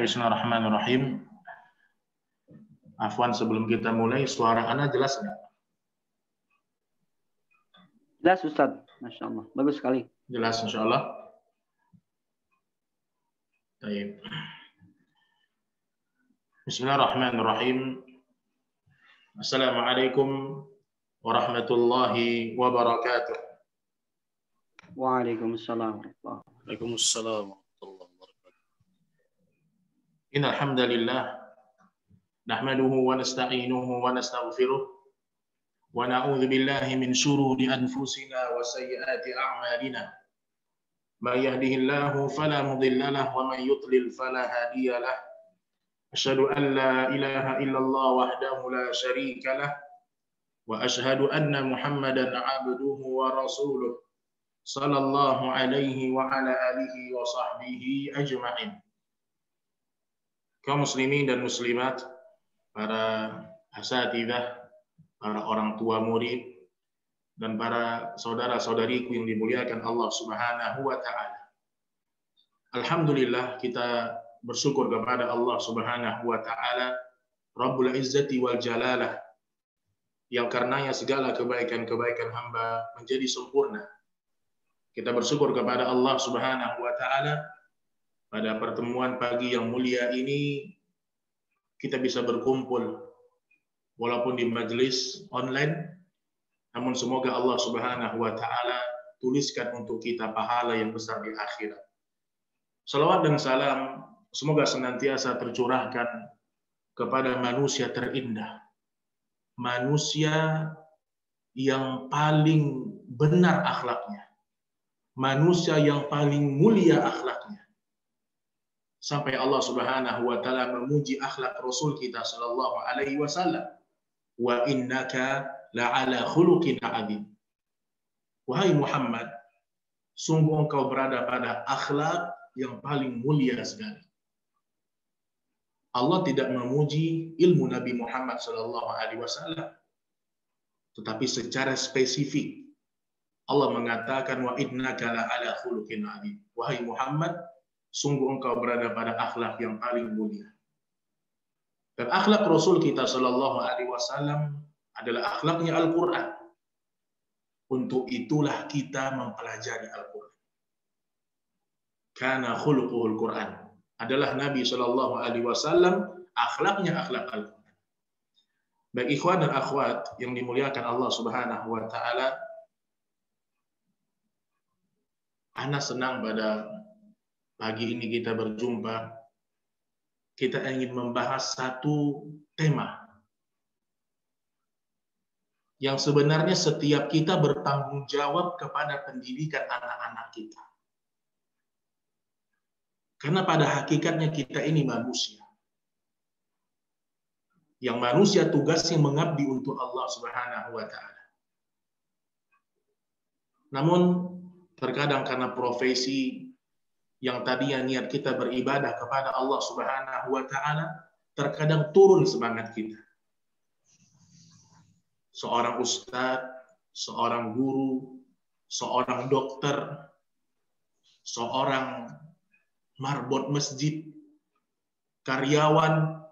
Bismillahirrahmanirrahim. Afwan, sebelum kita mulai, suara Ana jelas nggak? Jelas Ustaz, Masya Allah, bagus sekali. Jelas Insya Allah. Baik. Bismillahirrahmanirrahim. Assalamualaikum warahmatullahi wabarakatuh. Waalaikumsalam. Waalaikumsalam warahmatullahi wabarakatuh. Innal hamdalillah nahmaduhu wa nasta'inuhu wa nastaghfiruh wa na'udzu billahi min shururi anfusina wa sayyiati a'malina. May yahdihillahu fala mudilla lahu wa may yudlil fala hadiya lahu. Asyhadu an la ilaha illallah wahdahu la syarika lah wa asyhadu anna Muhammadan 'abduhu wa rasuluh sallallahu alaihi wa ala alihi wa sahbihi ajma'in. Kaum muslimin dan muslimat, para asatidzah, para orang tua murid, dan para saudara-saudariku yang dimuliakan Allah Subhanahu wa taala. Alhamdulillah, kita bersyukur kepada Allah Subhanahu wa taala, Rabbul Izzati wal Jalalah, yang karenanya segala kebaikan-kebaikan hamba menjadi sempurna. Kita bersyukur kepada Allah Subhanahu wa taala pada pertemuan pagi yang mulia ini kita bisa berkumpul walaupun di majelis online, namun semoga Allah Subhanahu wa taala tuliskan untuk kita pahala yang besar di akhirat. Salawat dan salam semoga senantiasa tercurahkan kepada manusia terindah, manusia yang paling benar akhlaknya, manusia yang paling mulia akhlaknya. Sampai Allah Subhanahu wa taala memuji akhlak Rasul kita sallallahu alaihi wasallam, wa innaka la'ala khuluqin 'adzim. Wahai Muhammad, sungguh engkau berada pada akhlak yang paling mulia sekali. Allah tidak memuji ilmu Nabi Muhammad sallallahu alaihi wasallam, tetapi secara spesifik Allah mengatakan wa innaka la'ala khuluqin 'adzim. Wahai Muhammad, sungguh engkau berada pada akhlak yang paling mulia. Dan akhlak Rasul kita sallallahu alaihi wasallam adalah akhlaknya Al-Qur'an. Untuk itulah kita mempelajari Al-Qur'an. Kana khuluquhul Qur'an. Adalah Nabi sallallahu alaihi wasallam akhlaknya akhlak Al-Qur'an. Baik ikhwan dan akhwat yang dimuliakan Allah Subhanahu wa taala, ana senang pada pagi ini kita berjumpa. Kita ingin membahas satu tema yang sebenarnya setiap kita bertanggung jawab kepada pendidikan anak-anak kita. Karena pada hakikatnya kita ini manusia. Yang manusia tugasnya mengabdi untuk Allah Subhanahu wa taala. Namun terkadang karena profesi yang tadinya niat kita beribadah kepada Allah Subhanahu wa taala, terkadang turun semangat kita. Seorang ustadz, seorang guru, seorang dokter, seorang marbot masjid, karyawan,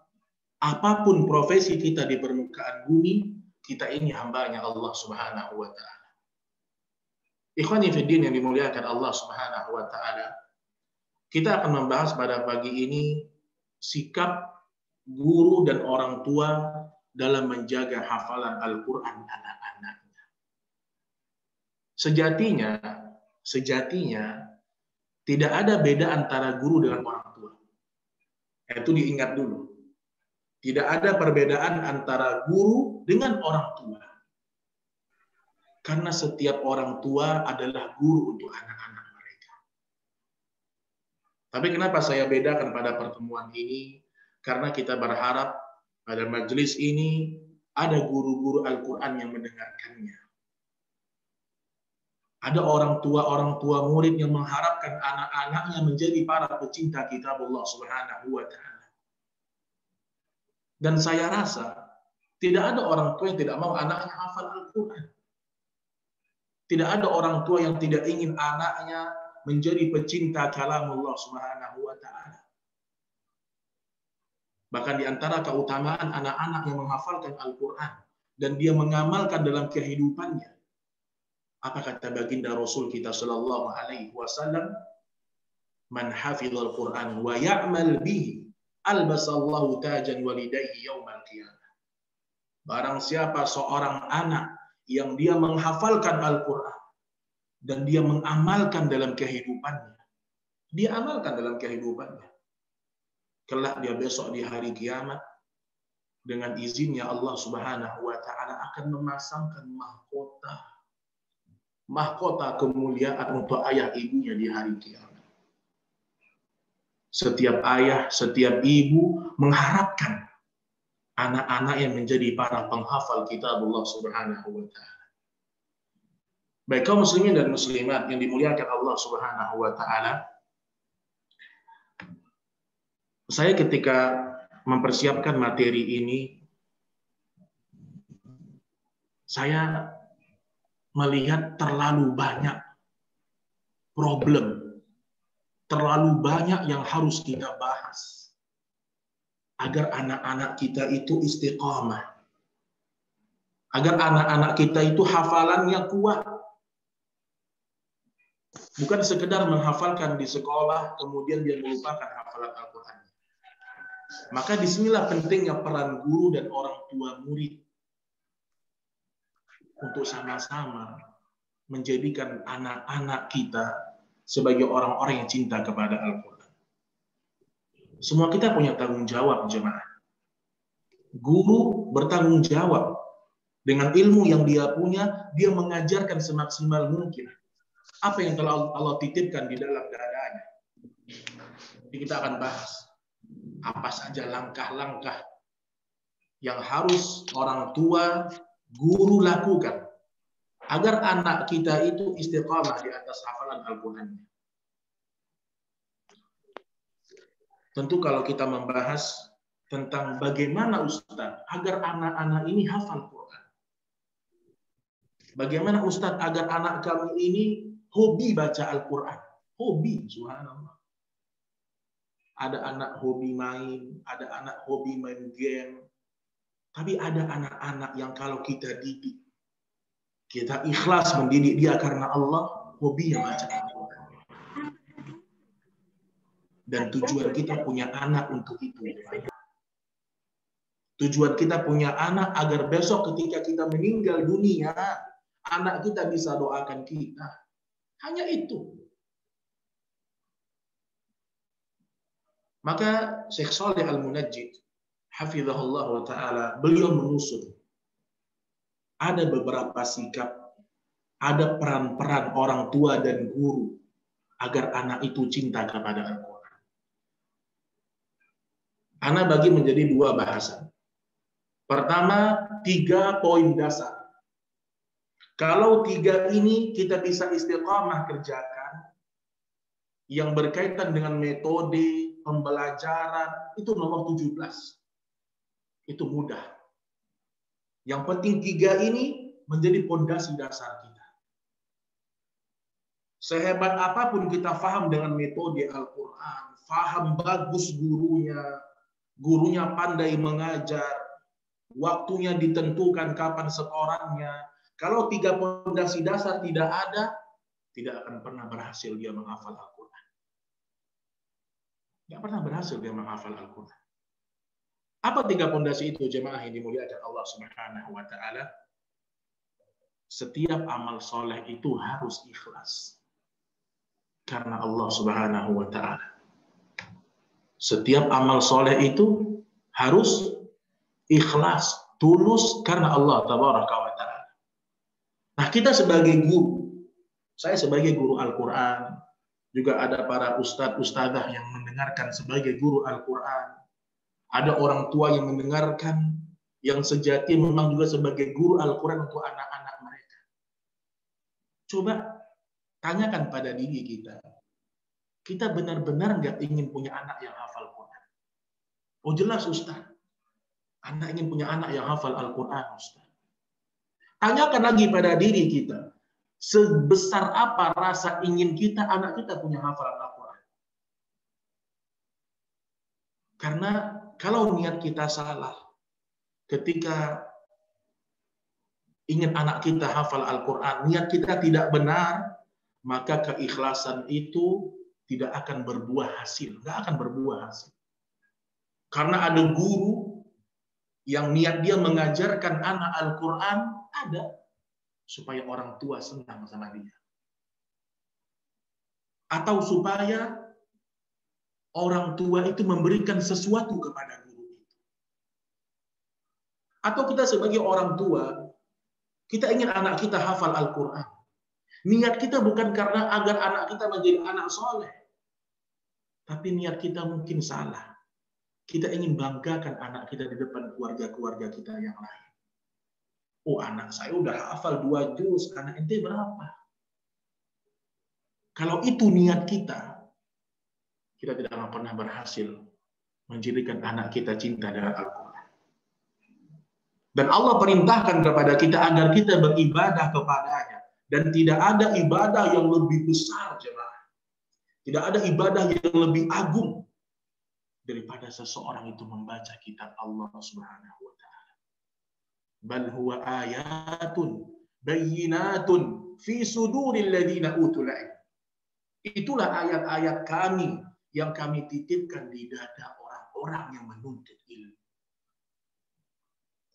apapun profesi kita di permukaan bumi, kita ini hambanya Allah Subhanahu wa taala. Ikhwani fi din yang dimuliakan Allah Subhanahu wa taala, kita akan membahas pada pagi ini sikap guru dan orang tua dalam menjaga hafalan Al-Quran anak-anaknya. Sejatinya tidak ada beda antara guru dengan orang tua. Itu diingat dulu. Tidak ada perbedaan antara guru dengan orang tua. Karena setiap orang tua adalah guru untuk anak-anak. Tapi kenapa saya bedakan pada pertemuan ini? Karena kita berharap pada majelis ini ada guru-guru Al-Quran yang mendengarkannya. Ada orang tua murid yang mengharapkan anak-anaknya menjadi para pecinta kitab Allah Subhanahu wa taala. Dan saya rasa tidak ada orang tua yang tidak mau anaknya hafal Al-Quran. Tidak ada orang tua yang tidak ingin anaknya menjadi pecinta kalamullah Subhanahu wa taala. Bahkan di antara keutamaan anak-anak yang menghafalkan Al-Quran dan dia mengamalkan dalam kehidupannya. Apa kata baginda Rasul kita Shallallahu Alaihi Wasallam? Man hafizal Quran wa ya'mal bihi albasallahu tajan walidayhi yaumal qiyamah. Barang siapa seorang anak yang dia menghafalkan Al-Quran dan dia mengamalkan dalam kehidupannya, dia amalkan dalam kehidupannya, kelak dia besok di hari kiamat dengan izinnya Allah Subhanahu wa taala akan memasangkan mahkota kemuliaan untuk ayah ibunya di hari kiamat. Setiap ayah, setiap ibu mengharapkan anak-anak yang menjadi para penghafal kitabullah Subhanahu wa taala. Baik kaum muslimin dan muslimat yang dimuliakan Allah Subhanahu wa taala, saya ketika mempersiapkan materi ini, saya melihat terlalu banyak problem, terlalu banyak yang harus kita bahas agar anak-anak kita itu istiqamah, agar anak-anak kita itu hafalannya kuat. Bukan sekedar menghafalkan di sekolah, kemudian dia melupakan hafalan Al-Quran. Maka disinilah pentingnya peran guru dan orang tua murid untuk sama-sama menjadikan anak-anak kita sebagai orang-orang yang cinta kepada Al-Quran. Semua kita punya tanggung jawab, jemaah. Guru bertanggung jawab dengan ilmu yang dia punya, dia mengajarkan semaksimal mungkin apa yang telah Allah titipkan di dalam dadanya. Jadi kita akan bahas apa saja langkah-langkah yang harus orang tua, guru lakukan agar anak kita itu istiqamah di atas hafalan Al-Quran. Tentu kalau kita membahas tentang bagaimana Ustadz agar anak-anak ini hafal Quran. Bagaimana Ustadz agar anak kami ini hobi baca Al-Quran. Hobi, subhanallah. Ada anak hobi main, ada anak hobi main game. Tapi ada anak-anak yang kalau kita didik, kita ikhlas mendidik dia karena Allah, hobinya baca Al-Quran. Dan tujuan kita punya anak untuk itu. Tujuan kita punya anak agar besok ketika kita meninggal dunia, anak kita bisa doakan kita. Hanya itu. Maka Syekh Shalih Al-Munajjid, hafizahullah ta'ala, beliau mengusut ada beberapa sikap, ada peran-peran orang tua dan guru agar anak itu cinta kepada Al-Quran. Anak bagi menjadi dua bahasan. Pertama, 3 poin dasar. Kalau 3 ini kita bisa istiqamah kerjakan, yang berkaitan dengan metode pembelajaran, itu nomor 17. Itu mudah. Yang penting 3 ini menjadi pondasi dasar kita. Sehebat apapun kita faham dengan metode Al-Quran, faham bagus gurunya pandai mengajar, waktunya ditentukan kapan setorannya. Kalau 3 pondasi dasar tidak ada, tidak akan pernah berhasil dia menghafal Al-Quran. Tidak pernah berhasil dia menghafal Al-Quran. Apa 3 pondasi itu, jemaah yang dimuliakan Allah Subhanahu wa ta'ala? Setiap amal soleh itu harus ikhlas karena Allah Subhanahu wa ta'ala. Setiap amal soleh itu harus ikhlas, tulus karena Allah Tabaraka wa ta'ala. Nah, kita sebagai guru, saya sebagai guru Al-Quran, juga ada para ustadz-ustadzah yang mendengarkan sebagai guru Al-Quran. Ada orang tua yang mendengarkan, yang sejati memang juga sebagai guru Al-Quran untuk anak-anak mereka. Coba tanyakan pada diri kita. Kita benar-benar nggak ingin punya anak yang hafal Quran? Oh jelas Ustaz. Anak ingin punya anak yang hafal Al-Quran, Ustaz. Tanyakan lagi pada diri kita. Sebesar apa rasa ingin kita, anak kita punya hafalan Al-Quran? Karena Kalau niat kita salah, ketika ingin anak kita hafal Al-Quran, niat kita tidak benar, maka keikhlasan itu tidak akan berbuah hasil. Nggak akan berbuah hasil. Karena ada guru yang niat dia mengajarkan anak Al-Quran, ada supaya orang tua senang sama dia. Atau supaya orang tua itu memberikan sesuatu kepada guru itu. Atau kita sebagai orang tua, kita ingin anak kita hafal Al-Quran. Niat kita bukan karena agar anak kita menjadi anak soleh. Tapi niat kita mungkin salah. Kita ingin banggakan anak kita di depan keluarga-keluarga kita yang lain. Oh, anak saya udah hafal 2 juz, anak ente berapa? Kalau itu niat kita, kita tidak akan pernah berhasil menjadikan anak kita cinta dengan Al-Quran. Dan Allah perintahkan kepada kita agar kita beribadah kepadanya. Dan tidak ada ibadah yang lebih besar, jemaah. Tidak ada ibadah yang lebih agung daripada seseorang itu membaca kitab Allah Subhanahu wa taala. Bal huwa ayatun bayyinatun fi suduril ladzina utul ilm. Itulah ayat-ayat kami yang kami titipkan di dada orang-orang yang menuntut ilmu.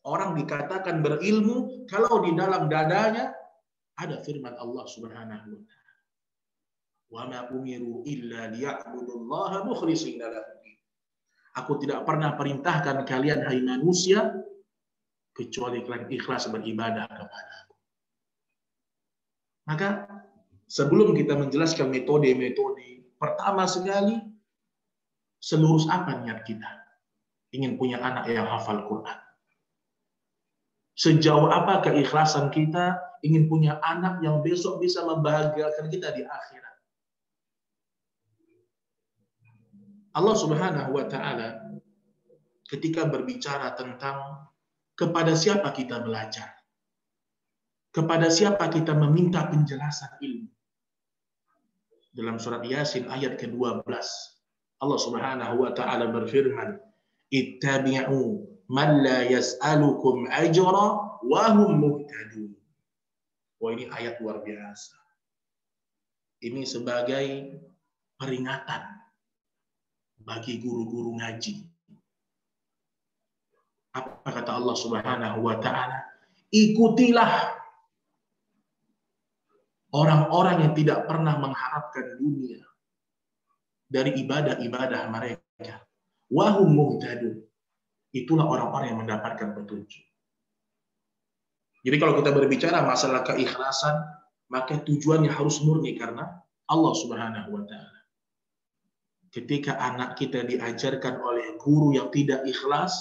Orang dikatakan berilmu kalau di dalam dadanya ada firman Allah Subhanahu wa taala. Wa ma umiru illa liya'budullaha mukhlishina lahu. Aku tidak pernah perintahkan kalian hai manusia kecuali kalian ikhlas beribadah kepadaku. Maka sebelum kita menjelaskan metode-metode, pertama sekali selurus apa niat kita? Ingin punya anak yang hafal Quran. Sejauh apa keikhlasan kita ingin punya anak yang besok bisa membahagiakan kita di akhirat. Allah Subhanahu wa taala ketika berbicara tentang kepada siapa kita belajar, kepada siapa kita meminta penjelasan ilmu. Dalam surat Yasin ayat ke-12, Allah Subhanahu wa taala berfirman, "Ittabi'u man la yas'alukum ajra wa hum muhtadun." Wah, ini ayat luar biasa. Ini sebagai peringatan bagi guru-guru ngaji. Apa kata Allah Subhanahu wa taala? Ikutilah orang-orang yang tidak pernah mengharapkan dunia dari ibadah-ibadah mereka. Wa hum muhtadun. Itulah orang-orang yang mendapatkan petunjuk. Jadi kalau kita berbicara masalah keikhlasan, maka tujuannya harus murni karena Allah Subhanahu wa taala. Ketika anak kita diajarkan oleh guru yang tidak ikhlas,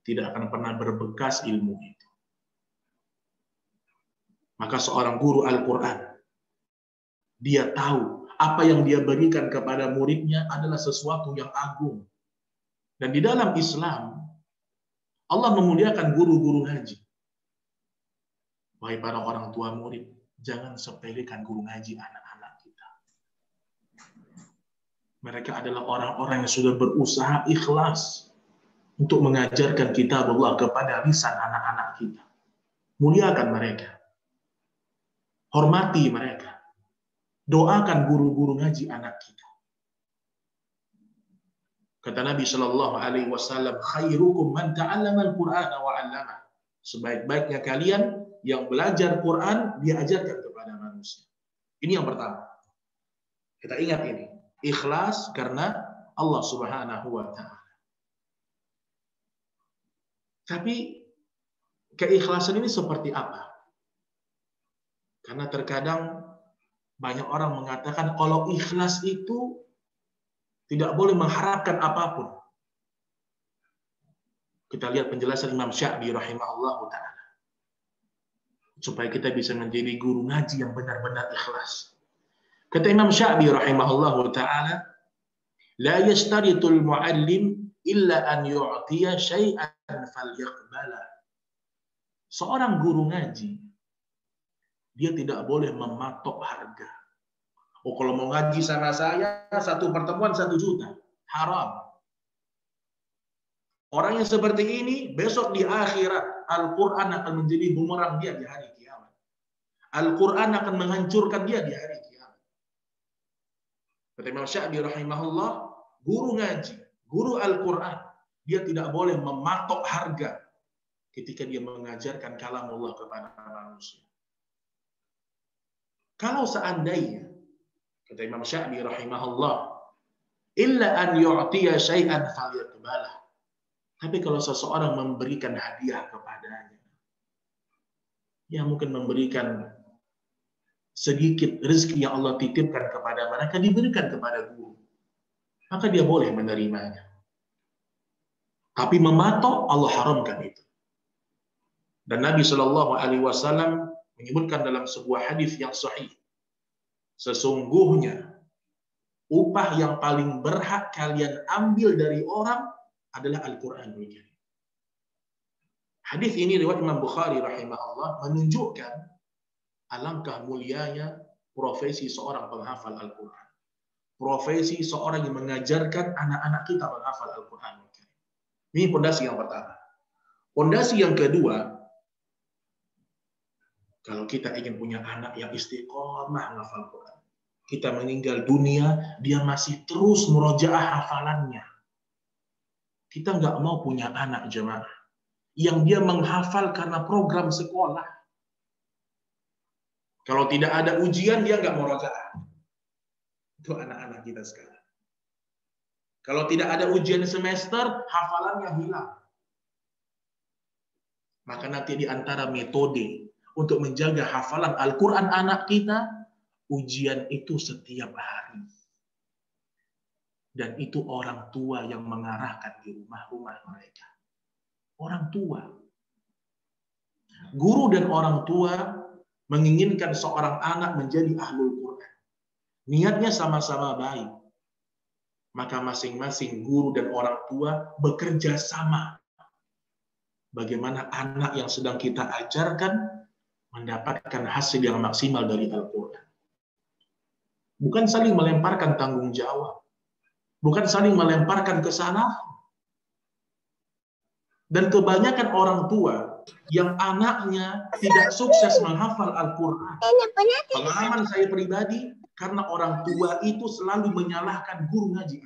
tidak akan pernah berbekas ilmu itu. Maka seorang guru Al-Quran, dia tahu apa yang dia berikan kepada muridnya adalah sesuatu yang agung. Dan di dalam Islam, Allah memuliakan guru-guru ngaji. Wahai para orang tua murid, jangan sepelekan guru ngaji anak-anak kita. Mereka adalah orang-orang yang sudah berusaha ikhlas untuk mengajarkan kitab Allah kepada lisan anak-anak kita. Muliakan mereka. Hormati mereka. Doakan guru-guru ngaji anak kita. Kata Nabi Shallallahu Alaihi Wasallam, "Khairukum man ta'allama al-Qur'ana wa 'allama." Sebaik-baiknya kalian yang belajar Quran, dia ajarkan kepada manusia. Ini yang pertama. Kita ingat ini. Ikhlas karena Allah Subhanahu wa taala. Tapi keikhlasan ini seperti apa? Karena terkadang banyak orang mengatakan kalau ikhlas itu tidak boleh mengharapkan apapun. Kita lihat penjelasan Imam Sya'bi rahimahullahu taala. Supaya kita bisa menjadi guru ngaji yang benar-benar ikhlas. Kata Imam Sya'bi rahimahullahu ta'ala, la yashtaritul mu'allim illa an yu'tiya syai'an falyaqbala. Seorang guru ngaji, dia tidak boleh mematok harga. Oh, kalau mau ngaji sama saya, satu pertemuan 1 juta. Haram. Orang yang seperti ini besok di akhirat Al-Quran akan menjadi bumerang dia di hari kiamat. Al-Quran akan menghancurkan dia di hari kiamat. Kata Imam Sya'bi rahimahullah, guru ngaji, guru Al-Quran, dia tidak boleh mematok harga ketika dia mengajarkan kalamullah kepada manusia. Kalau seandainya, kata Imam Sya'bi rahimahullah, illa an yu'tiya syai'an falyaqbalah. Tapi kalau seseorang memberikan hadiah kepadanya, ya mungkin memberikan sedikit rezeki yang Allah titipkan kepada mereka, diberikan kepada guru, maka dia boleh menerimanya. Tapi mematok, Allah haramkan itu. Dan Nabi Shallallahu Alaihi Wasallam menyebutkan dalam sebuah hadis yang sahih, sesungguhnya upah yang paling berhak kalian ambil dari orang adalah Al-Quranul Karim. Hadis ini riwayat Imam Bukhari rahimahullah menunjukkan alangkah mulianya profesi seorang penghafal Al-Quran. Profesi seorang yang mengajarkan anak-anak kita menghafal Al-Quranul Karim. Ini pondasi yang pertama. Pondasi yang kedua, kalau kita ingin punya anak yang istiqomah menghafal Quran, kita meninggal dunia, dia masih terus murojaah hafalannya. Kita nggak mau punya anak jemaah yang dia menghafal karena program sekolah. Kalau tidak ada ujian, dia nggak murojaah. Itu anak-anak kita sekarang. Kalau tidak ada ujian semester, hafalannya hilang. Maka nanti di antara metode untuk menjaga hafalan Al-Quran anak kita, ujian itu setiap hari. Dan itu orang tua yang mengarahkan di rumah-rumah mereka. Orang tua. Guru dan orang tua menginginkan seorang anak menjadi ahlul Quran. Niatnya sama-sama baik. Maka masing-masing guru dan orang tua bekerja sama. Bagaimana anak yang sedang kita ajarkan mendapatkan hasil yang maksimal dari Al-Quran. Bukan saling melemparkan tanggung jawab. Bukan saling melemparkan kesalahan. Dan kebanyakan orang tua yang anaknya tidak sukses menghafal Al-Quran. Pengalaman saya pribadi, karena orang tua itu selalu menyalahkan guru ngaji.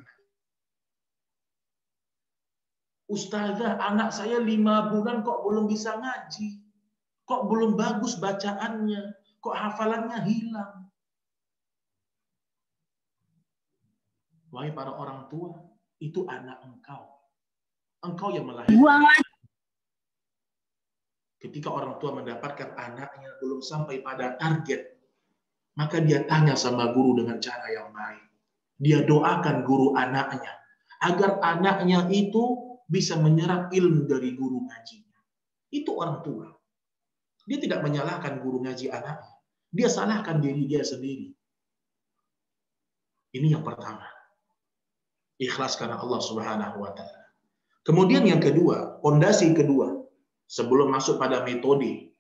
Ustazah, anak saya 5 bulan kok belum bisa ngaji. Kok belum bagus bacaannya. Kok hafalannya hilang. Wahai para orang tua, itu anak engkau. Engkau yang melahirkan. Ketika orang tua mendapatkan anaknya belum sampai pada target, maka dia tanya sama guru dengan cara yang baik. Dia doakan guru anaknya, agar anaknya itu bisa menyerap ilmu dari guru ngajinya. Itu orang tua. Dia tidak menyalahkan guru ngaji anaknya. Dia salahkan diri dia sendiri. Ini yang pertama. Ikhlas karena Allah Subhanahu wa Ta'ala. Kemudian yang kedua, pondasi kedua, sebelum masuk pada metode,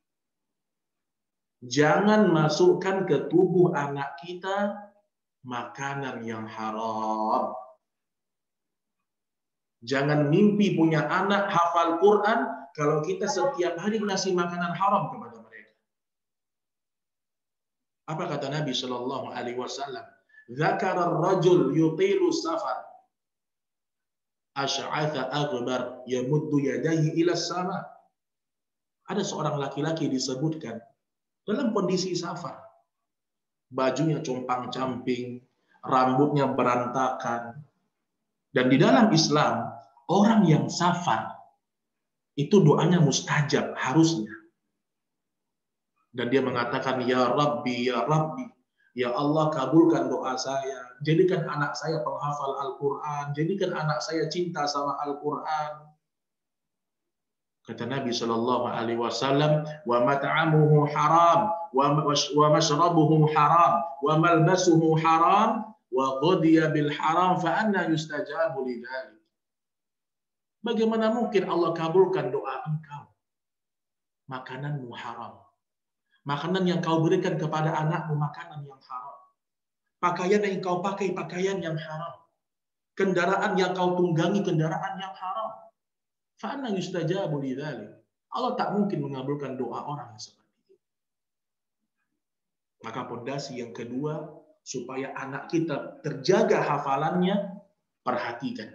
jangan masukkan ke tubuh anak kita makanan yang haram. Jangan mimpi punya anak hafal Quran kalau kita setiap hari ngasih makanan haram kepada mereka. Apa kata Nabi Shallallahu Alaihi Wasallam? Zakar rajul yutilu safar. Asy'atha aghbar yamuddu yadayhi ila sama. Ada seorang laki-laki disebutkan dalam kondisi safar. Bajunya compang-camping, rambutnya berantakan. Dan di dalam Islam, orang yang safar itu doanya mustajab harusnya. Dan dia mengatakan, ya Rabbi, ya Allah kabulkan doa saya. Jadikan anak saya penghafal Al-Quran. Jadikan anak saya cinta sama Al-Quran. Kata Nabi Shallallahu Alaihi Wasallam, wa mat'amuhu haram, wa mashrabuhu haram, wa malbasuhu haram, wa ghadiya bil haram, fa anna yustajabu lidzalik. Bagaimana mungkin Allah kabulkan doa engkau? Makananmu haram. Makanan yang kau berikan kepada anakmu, makanan yang haram. Pakaian yang kau pakai, pakaian yang haram. Kendaraan yang kau tunggangi, kendaraan yang haram. Fa anna yustajabu lidzalik. Allah tak mungkin mengabulkan doa orang yang seperti itu. Maka pondasi yang kedua, supaya anak kita terjaga hafalannya, perhatikan.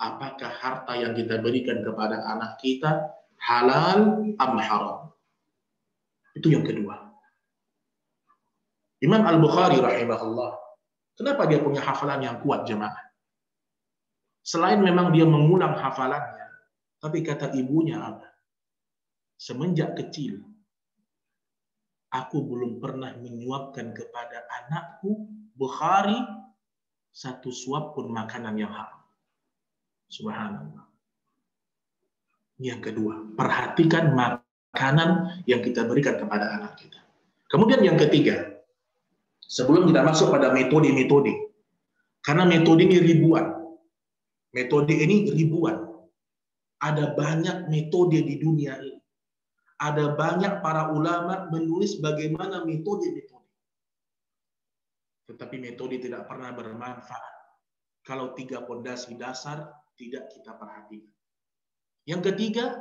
Apakah harta yang kita berikan kepada anak kita halal am haram? Itu yang kedua. Imam Al-Bukhari rahimahullah, kenapa dia punya hafalan yang kuat jemaah? Selain memang dia mengulang hafalannya, tapi kata ibunya apa? Semenjak kecil, aku belum pernah menyuapkan kepada anakku Bukhari satu suap pun makanan yang haram. Subhanallah. Yang kedua, perhatikan makanan yang kita berikan kepada anak kita. Kemudian yang ketiga, sebelum kita masuk pada metode-metode, karena metode ini ribuan. Metode ini ribuan. Ada banyak metode di dunia ini. Ada banyak para ulama menulis bagaimana metode-metode. Tetapi metode tidak pernah bermanfaat kalau 3 pondasi dasar tidak kita perhatikan. Yang ketiga,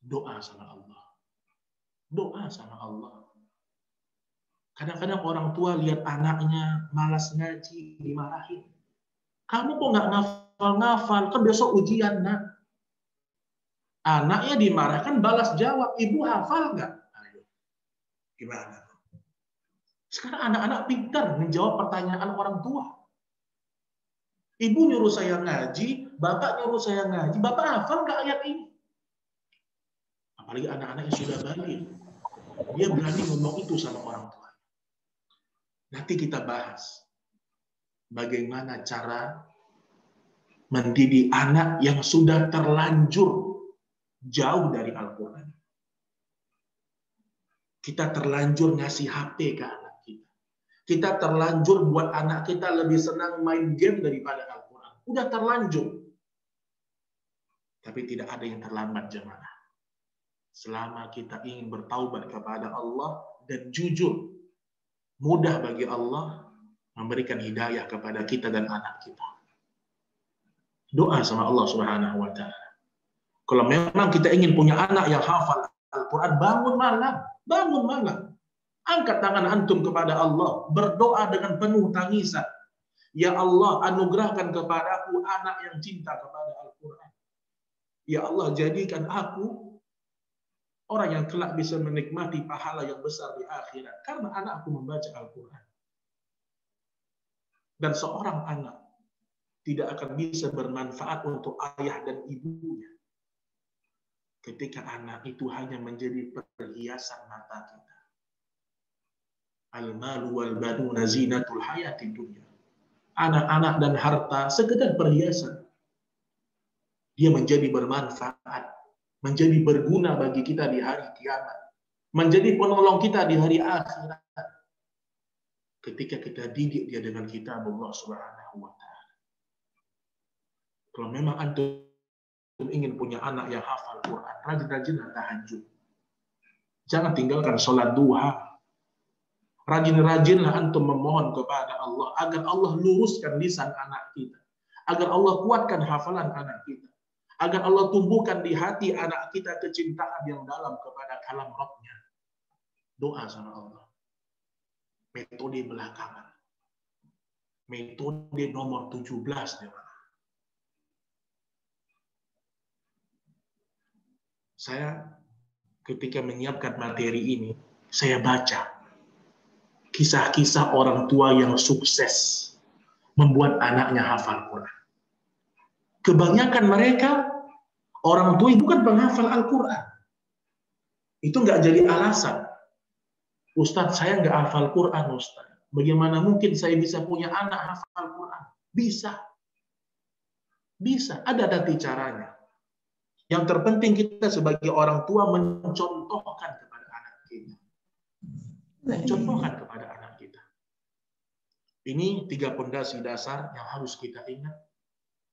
doa sama Allah. Doa sama Allah. Kadang-kadang orang tua lihat anaknya malas ngaji, dimarahin. Kamu kok nggak ngafal-ngafal? Kan besok ujian, nak. Anaknya dimarahkan, balas jawab. Ibu hafal nggak? Ayo. Gimana? Sekarang anak-anak pintar menjawab pertanyaan orang tua. Ibu nyuruh saya ngaji, bapak nyuruh saya ngaji. Bapak hafal nggak ayat ini? Apalagi anak-anak yang sudah balik. Dia berani ngomong itu sama orang tua. Nanti kita bahas bagaimana cara mendidik anak yang sudah terlanjur jauh dari Al-Quran. Kita terlanjur ngasih HP ke anak kita. Kita terlanjur buat anak kita lebih senang main game daripada Al-Quran. Udah terlanjur. Tapi tidak ada yang terlambat jemaah. Selama kita ingin bertaubat kepada Allah dan jujur, mudah bagi Allah memberikan hidayah kepada kita dan anak kita. Doa sama Allah Subhanahu wa Ta'ala. Kalau memang kita ingin punya anak yang hafal Al-Quran, bangun malam. Angkat tangan antum kepada Allah, berdoa dengan penuh tangisan. Ya Allah, anugerahkan kepadaku anak yang cinta kepada Al-Quran. Ya Allah, jadikan aku orang yang kelak bisa menikmati pahala yang besar di akhirat karena anakku membaca Al-Quran. Dan seorang anak tidak akan bisa bermanfaat untuk ayah dan ibunya ketika anak itu hanya menjadi perhiasan mata kita. Al-malu wal banuna zinatul hayatid dunya. Anak-anak dan harta sekedar perhiasan. Dia menjadi bermanfaat, menjadi berguna bagi kita di hari kiamat, menjadi penolong kita di hari akhirat. Ketika kita didik dia dengan kitab Allah Subhanahu wa Ta'ala. Kalau memang antum ingin punya anak yang hafal Quran, rajin-rajinlah tahajud. Jangan tinggalkan sholat duha. Rajin-rajinlah antum memohon kepada Allah agar Allah luruskan lisan anak kita, agar Allah kuatkan hafalan anak kita, agar Allah tumbuhkan di hati anak kita kecintaan yang dalam kepada kalam Rabb-Nya. Doa sama Allah. Metode belakangan. Metode nomor 17 ya. Saya ketika menyiapkan materi ini, saya baca kisah-kisah orang tua yang sukses membuat anaknya hafal Quran. Kebanyakan mereka orang tua bukan penghafal Al-Quran. Itu nggak jadi alasan. Ustadz, saya nggak hafal Quran, Ustadz. Bagaimana mungkin saya bisa punya anak hafal Quran? Bisa. Bisa. Ada nanti caranya. Yang terpenting kita sebagai orang tua mencontohkan kepada anak kita. Mencontohkan kepada anak kita. Ini 3 pondasi dasar yang harus kita ingat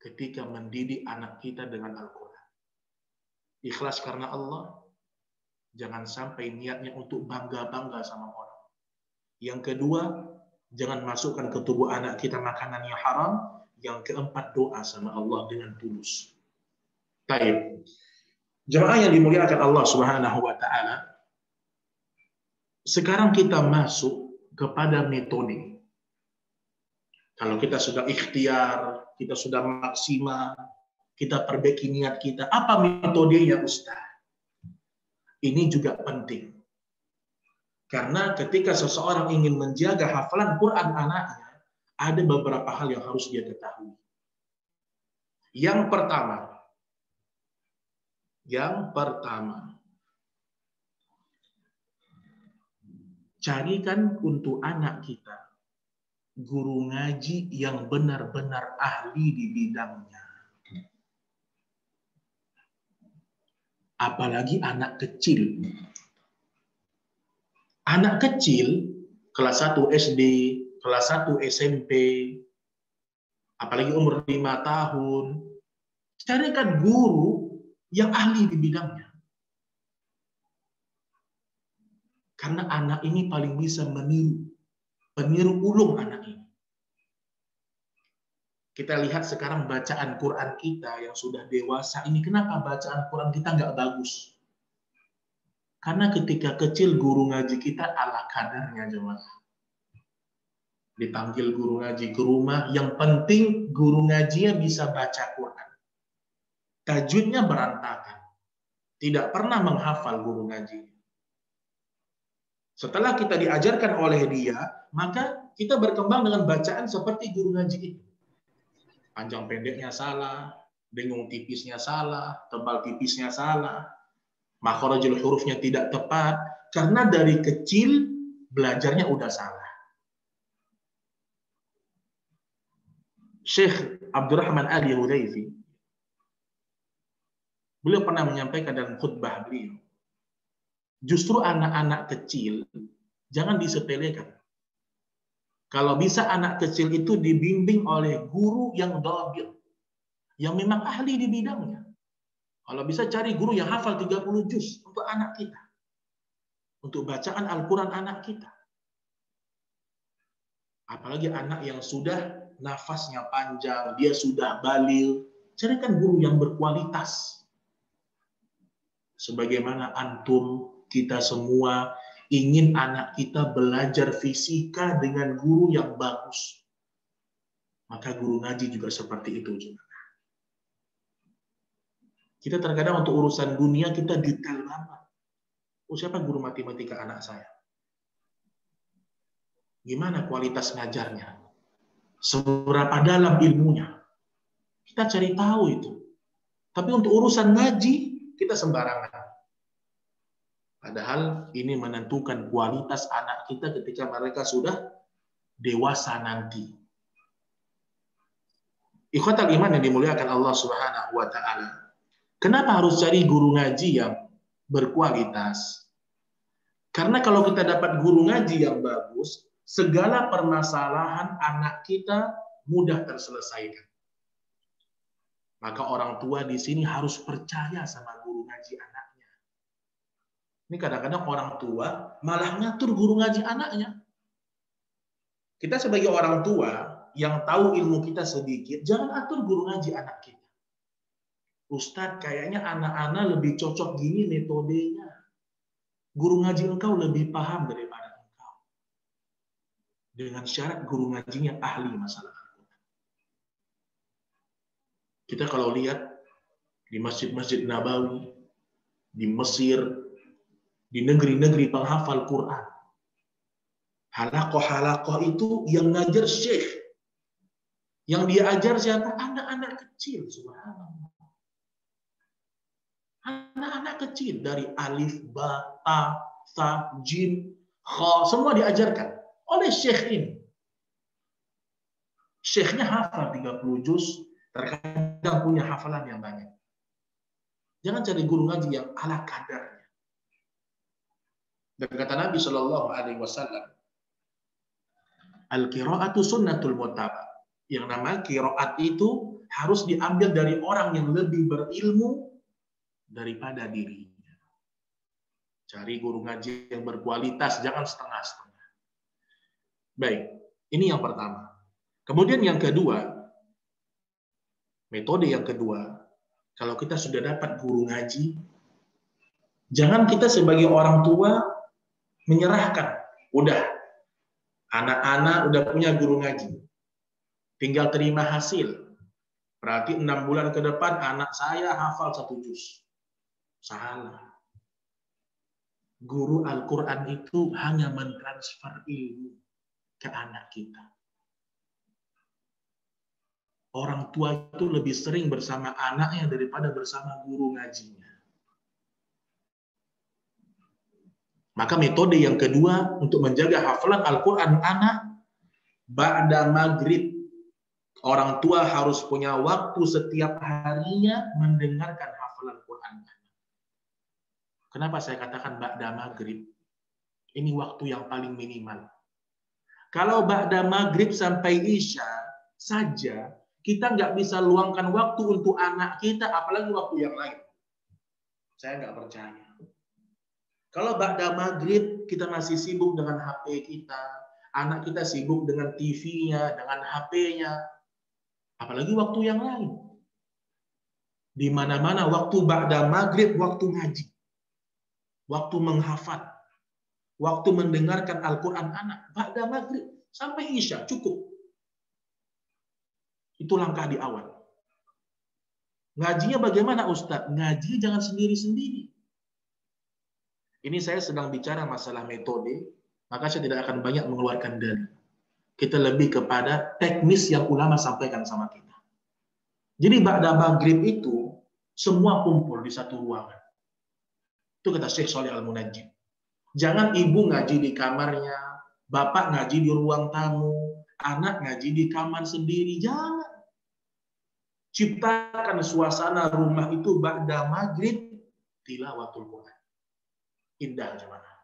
ketika mendidik anak kita dengan Al-Quran. Ikhlas karena Allah. Jangan sampai niatnya untuk bangga-bangga sama orang. Yang kedua, jangan masukkan ke tubuh anak kita makanan yang haram. Yang keempat, doa sama Allah dengan tulus. Baik. Jemaah yang dimuliakan Allah Subhanahu wa taala, sekarang kita masuk kepada metode. Kalau kita sudah ikhtiar, kita sudah maksimal, kita perbaiki niat kita, apa metodenya Ustaz? Ini juga penting. Karena ketika seseorang ingin menjaga hafalan Quran anaknya, ada beberapa hal yang harus dia ketahui. Yang pertama, carikan untuk anak kita guru ngaji yang benar-benar ahli di bidangnya. Apalagi anak kecil. Anak kecil, kelas 1 SD, kelas 1 SMP, apalagi umur 5 tahun, carikan guru yang ahli di bidangnya. Karena anak ini paling bisa meniru ulung anak ini. Kita lihat sekarang bacaan Quran kita yang sudah dewasa ini, kenapa bacaan Quran kita nggak bagus? Karena ketika kecil guru ngaji kita ala kadarnya jemaah. Dipanggil guru ngaji ke rumah, yang penting guru ngajinya bisa baca Quran. Tajwidnya berantakan. Tidak pernah menghafal guru ngaji. Setelah kita diajarkan oleh dia, maka kita berkembang dengan bacaan seperti guru ngaji itu. Panjang pendeknya salah, dengung tipisnya salah, tebal tipisnya salah, makhrajul hurufnya tidak tepat, karena dari kecil belajarnya udah salah. Syekh Abdurrahman Al-Hudayfi, beliau pernah menyampaikan dalam khutbah beliau, justru anak-anak kecil jangan disepelekan. Kalau bisa anak kecil itu dibimbing oleh guru yang dhabit, yang memang ahli di bidangnya. Kalau bisa cari guru yang hafal 30 juz untuk anak kita. Untuk bacaan Al-Quran anak kita. Apalagi anak yang sudah nafasnya panjang, dia sudah baligh, carikan guru yang berkualitas. Sebagaimana antum, kita semua ingin anak kita belajar fisika dengan guru yang bagus. Maka guru ngaji juga seperti itu juga. Kita terkadang untuk urusan dunia kita detail banget. Oh, siapa guru matematika anak saya? Gimana kualitas ngajarnya? Seberapa dalam ilmunya? Kita cari tahu itu. Tapi untuk urusan ngaji, kita sembarangan. Padahal ini menentukan kualitas anak kita ketika mereka sudah dewasa nanti. Ikhwatal iman yang dimuliakan Allah Subhanahu wa taala. Kenapa harus cari guru ngaji yang berkualitas? Karena kalau kita dapat guru ngaji yang bagus, segala permasalahan anak kita mudah terselesaikan. Maka orang tua di sini harus percaya sama guru ngaji anaknya. Ini kadang-kadang orang tua malah ngatur guru ngaji anaknya. Kita sebagai orang tua yang tahu ilmu kita sedikit, jangan atur guru ngaji anak kita. Ustadz, kayaknya anak-anak lebih cocok gini metodenya. Guru ngaji engkau lebih paham daripada engkau. Dengan syarat guru ngajinya ahli masalah Al-Quran. Kita kalau lihat di masjid-masjid Nabawi, di Mesir, di negeri-negeri penghafal Quran, halakoh-halakoh itu yang ngajar syekh. Yang dia ajar siapa? Anak-anak kecil, subhanallah. Anak-anak kecil dari alif, ba, ta, sa, jim, kha, semua diajarkan oleh syekh ini. Syekhnya hafal 30 juz, terkadang punya hafalan yang banyak. Jangan cari guru ngaji yang ala kadarnya. Dan kata Nabi Shallallahu Alaihi Wasallam, al-qiraatu sunnatul muttaba. Yang nama qiraat itu harus diambil dari orang yang lebih berilmu daripada dirinya. Cari guru ngaji yang berkualitas, jangan setengah-setengah. Baik, ini yang pertama. Kemudian yang kedua, metode yang kedua, Kalau kita sudah dapat guru ngaji, jangan kita sebagai orang tua menyerahkan. Udah, anak-anak udah punya guru ngaji. Tinggal terima hasil. Berarti 6 bulan ke depan anak saya hafal 1 juz. Salah. Guru Al-Quran itu hanya mentransfer ilmu ke anak kita. Orang tua itu lebih sering bersama anaknya daripada bersama guru ngajinya. Maka metode yang kedua untuk menjaga hafalan Al-Quran anak, ba'da maghrib. Orang tua harus punya waktu setiap harinya mendengarkan hafalan Quran. Kenapa saya katakan ba'da maghrib? Ini waktu yang paling minimal. Kalau ba'da maghrib sampai isya saja, kita nggak bisa luangkan waktu untuk anak kita, apalagi waktu yang lain. Saya nggak percaya. Kalau ba'da maghrib kita masih sibuk dengan HP kita, anak kita sibuk dengan TV-nya, dengan HP-nya, apalagi waktu yang lain. Di mana-mana waktu ba'da maghrib, waktu ngaji, waktu menghafal, waktu mendengarkan Al-Quran anak, ba'da maghrib sampai isya cukup. Itu langkah di awal. Ngajinya bagaimana Ustadz? Ngaji jangan sendiri-sendiri. Ini saya sedang bicara masalah metode, maka saya tidak akan banyak mengeluarkan dalil. Kita lebih kepada teknis yang ulama sampaikan sama kita. Jadi ba'da maghrib itu semua kumpul di satu ruangan. Itu kata Syekh Shalih Al-Munajjid. Jangan ibu ngaji di kamarnya, bapak ngaji di ruang tamu, anak ngaji di kamar sendiri. Jangan. Ciptakan suasana rumah itu ba'da maghrib tilawatul Quran. Indah jemaah.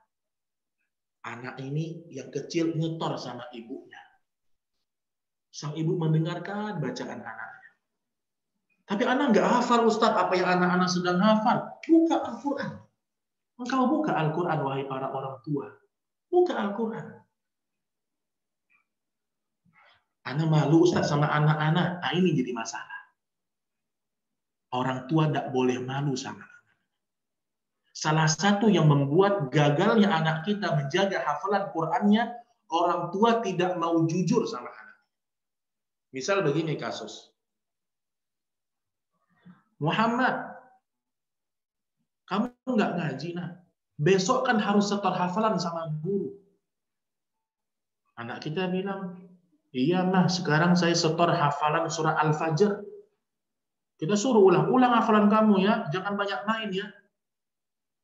Anak ini yang kecil nyetor sama ibunya. Sang ibu mendengarkan bacaan anaknya. Tapi anak nggak hafal Ustadz apa yang anak-anak sedang hafal. Buka Al-Quran. Engkau buka Al-Quran wahai para orang tua. Buka Al-Quran. Anak malu Ustadz sama anak-anak. Nah ini jadi masalah. Orang tua tidak boleh malu sama anak. Salah satu yang membuat gagalnya anak kita menjaga hafalan Qur'annya, orang tua tidak mau jujur sama anak. Misal begini kasus. Muhammad, kamu nggak ngaji, nak. Besok kan harus setor hafalan sama guru. Anak kita bilang, iya mah, sekarang saya setor hafalan surah Al-Fajr. Kita suruh ulang hafalan kamu ya, jangan banyak main ya.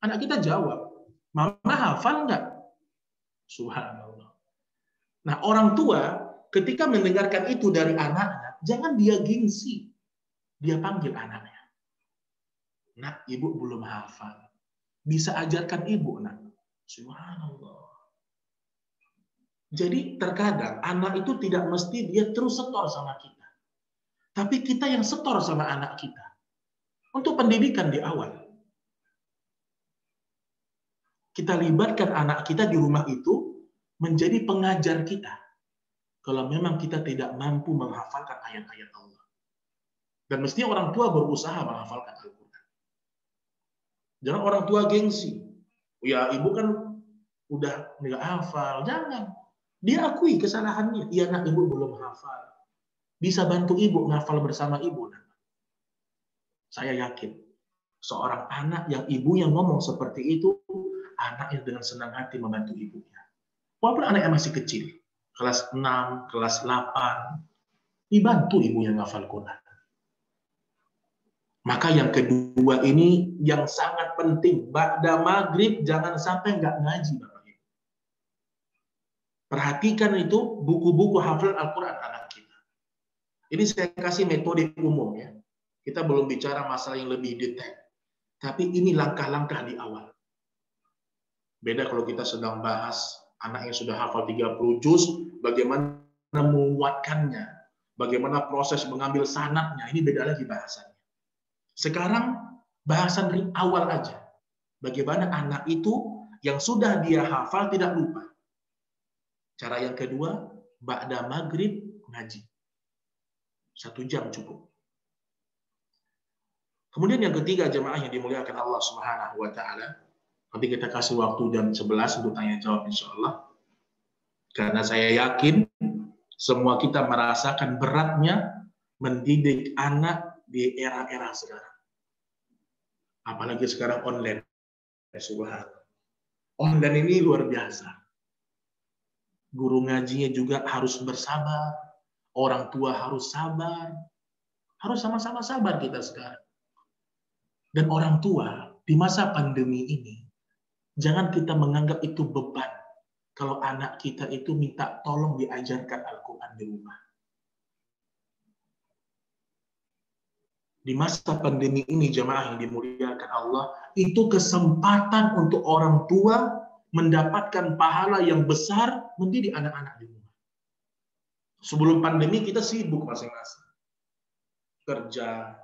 Anak kita jawab, mama hafal nggak? Subhanallah. Nah orang tua ketika mendengarkan itu dari anaknya, jangan dia gengsi. Dia panggil anaknya. Nak, ibu belum hafal. Bisa ajarkan ibu, nak. Subhanallah. Jadi terkadang anak itu tidak mesti dia terus setor sama kita. Tapi kita yang setor sama anak kita. Untuk pendidikan di awal. Kita libatkan anak kita di rumah itu menjadi pengajar kita. Kalau memang kita tidak mampu menghafalkan ayat-ayat Allah. Dan mestinya orang tua berusaha menghafalkan Al-Quran. Jangan orang tua gengsi. Ya ibu kan udah nggak hafal. Jangan. Dia akui kesalahannya. Iya nak, ibu belum hafal. Bisa bantu ibu ngafal bersama ibu. Saya yakin seorang anak yang ibunya ngomong seperti itu, anaknya dengan senang hati membantu ibunya. Walaupun anaknya masih kecil, kelas 6, kelas 8, dibantu ibunya ngafal Quran. Maka yang kedua ini yang sangat penting, ba'da maghrib jangan sampai nggak ngaji Bapak Ibu. Perhatikan itu buku-buku hafalan Al-Quran anak kita. Ini saya kasih metode umum ya. Kita belum bicara masalah yang lebih detail. Tapi ini langkah-langkah di awal. Beda kalau kita sedang bahas anak yang sudah hafal 30 juz, bagaimana menguatkannya, bagaimana proses mengambil sanadnya, ini beda lagi bahasannya. Sekarang bahasan dari awal aja. Bagaimana anak itu yang sudah dia hafal tidak lupa. Cara yang kedua, ba'da maghrib ngaji. 1 jam cukup. Kemudian yang ketiga, jemaah yang dimuliakan Allah Subhanahu wa taala. Nanti kita kasih waktu jam 11 untuk tanya jawab insyaallah. Karena saya yakin semua kita merasakan beratnya mendidik anak di era-era sekarang. Apalagi sekarang online. Subhanallah. Online ini luar biasa. Guru ngajinya juga harus bersabar. Orang tua harus sabar. Harus sama-sama sabar kita sekarang. Dan orang tua di masa pandemi ini, jangan kita menganggap itu beban. Kalau anak kita itu minta tolong diajarkan Al-Quran di rumah. Di masa pandemi ini, jemaah yang dimuliakan Allah, itu kesempatan untuk orang tua mendapatkan pahala yang besar mendidik anak-anak di rumah. Sebelum pandemi kita sibuk masing-masing. Kerja.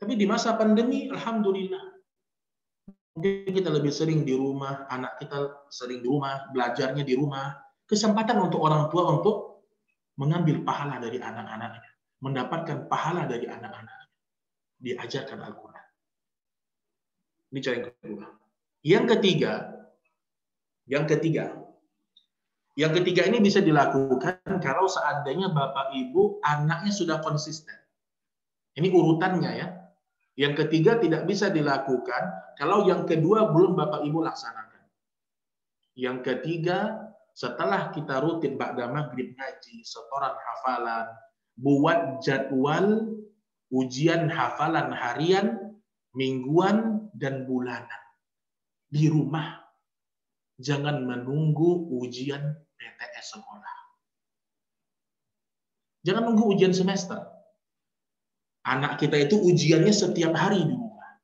Tapi di masa pandemi, alhamdulillah. Mungkin kita lebih sering di rumah, anak kita sering di rumah, belajarnya di rumah. Kesempatan untuk orang tua untuk mengambil pahala dari anak-anaknya. Mendapatkan pahala dari anak-anaknya. Diajarkan Al-Quran. Ini cara yang kedua. Yang ketiga ini bisa dilakukan kalau seandainya Bapak Ibu anaknya sudah konsisten. Ini urutannya ya. Yang ketiga tidak bisa dilakukan kalau yang kedua belum Bapak Ibu laksanakan. Yang ketiga, setelah kita rutin ba'da maghrib ngaji, setoran hafalan, buat jadwal ujian hafalan harian, mingguan, dan bulanan. Di rumah. Jangan menunggu ujian PTS sekolah. Jangan nunggu ujian semester. Anak kita itu ujiannya setiap hari di rumah.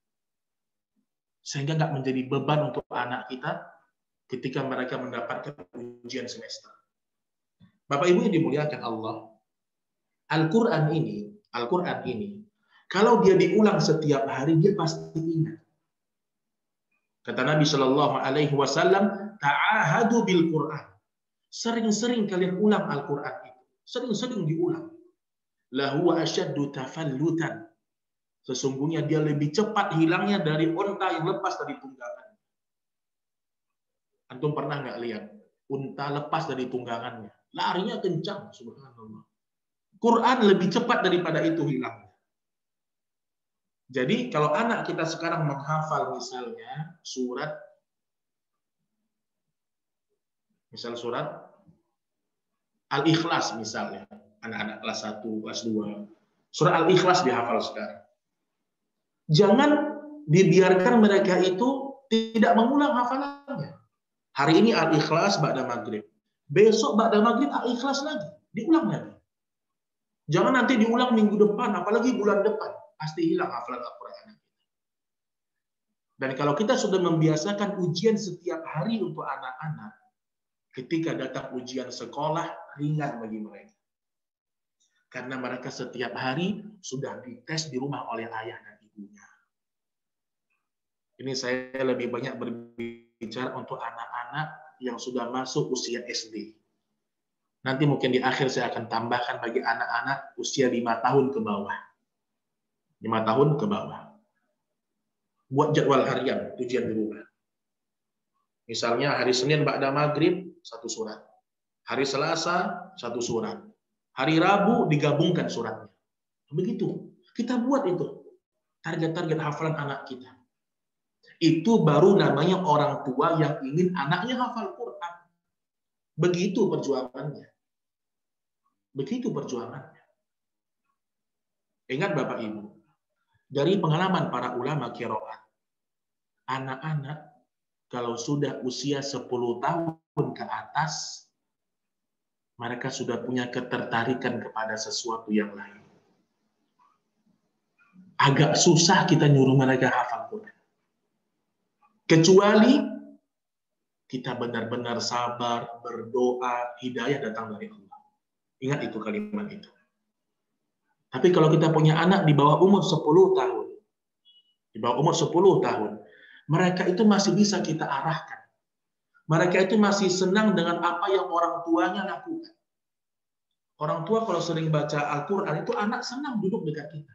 Sehingga nggak menjadi beban untuk anak kita ketika mereka mendapatkan ujian semester. Bapak Ibu yang dimuliakan Allah, Al-Quran ini, kalau dia diulang setiap hari, dia pasti ingat. Kata Nabi Shallallahu Alaihi Wasallam, ta'ahadu bil Quran. Sering-sering kalian ulang Al-Quran itu. Sering-sering diulang. Lahu asyaddu tafallutan. Sesungguhnya dia lebih cepat hilangnya dari unta yang lepas dari tunggangan. Antum pernah nggak lihat unta lepas dari tunggangannya? Larinya kencang, subhanallah. Quran lebih cepat daripada itu hilangnya. Jadi kalau anak kita sekarang menghafal misalnya surat Al-Ikhlas misalnya. Anak-anak kelas 1, kelas 2. Surah Al-Ikhlas dihafal sekarang. Jangan dibiarkan mereka itu tidak mengulang hafalannya. Hari ini Al-Ikhlas ba'da maghrib. Besok ba'da maghrib Al-Ikhlas lagi. Diulang lagi. Jangan nanti diulang minggu depan, apalagi bulan depan. Pasti hilang hafalan Al-Quran. Dan kalau kita sudah membiasakan ujian setiap hari untuk anak-anak, ketika datang ujian sekolah, ringan bagi mereka. Karena mereka setiap hari sudah dites di rumah oleh ayah dan ibunya. Ini saya lebih banyak berbicara untuk anak-anak yang sudah masuk usia SD. Nanti mungkin di akhir saya akan tambahkan bagi anak-anak usia 5 tahun ke bawah. 5 tahun ke bawah. Buat jadwal harian, ujian di rumah. Misalnya hari Senin ba'da maghrib, 1 surat. Hari Selasa, 1 surat. Hari Rabu digabungkan suratnya. Begitu. Kita buat itu. Target-target hafalan anak kita. Itu baru namanya orang tua yang ingin anaknya hafal Quran. Begitu perjuangannya. Begitu perjuangannya. Ingat Bapak Ibu, dari pengalaman para ulama qiraat, anak-anak kalau sudah usia 10 tahun ke atas, mereka sudah punya ketertarikan kepada sesuatu yang lain. Agak susah kita nyuruh mereka hafal Quran. Kecuali kita benar-benar sabar, berdoa, hidayah datang dari Allah. Ingat itu kalimat itu. Tapi kalau kita punya anak di bawah umur 10 tahun, di bawah umur 10 tahun, mereka itu masih bisa kita arahkan. Mereka itu masih senang dengan apa yang orang tuanya lakukan. Orang tua kalau sering baca Al-Quran itu anak senang duduk dekat kita.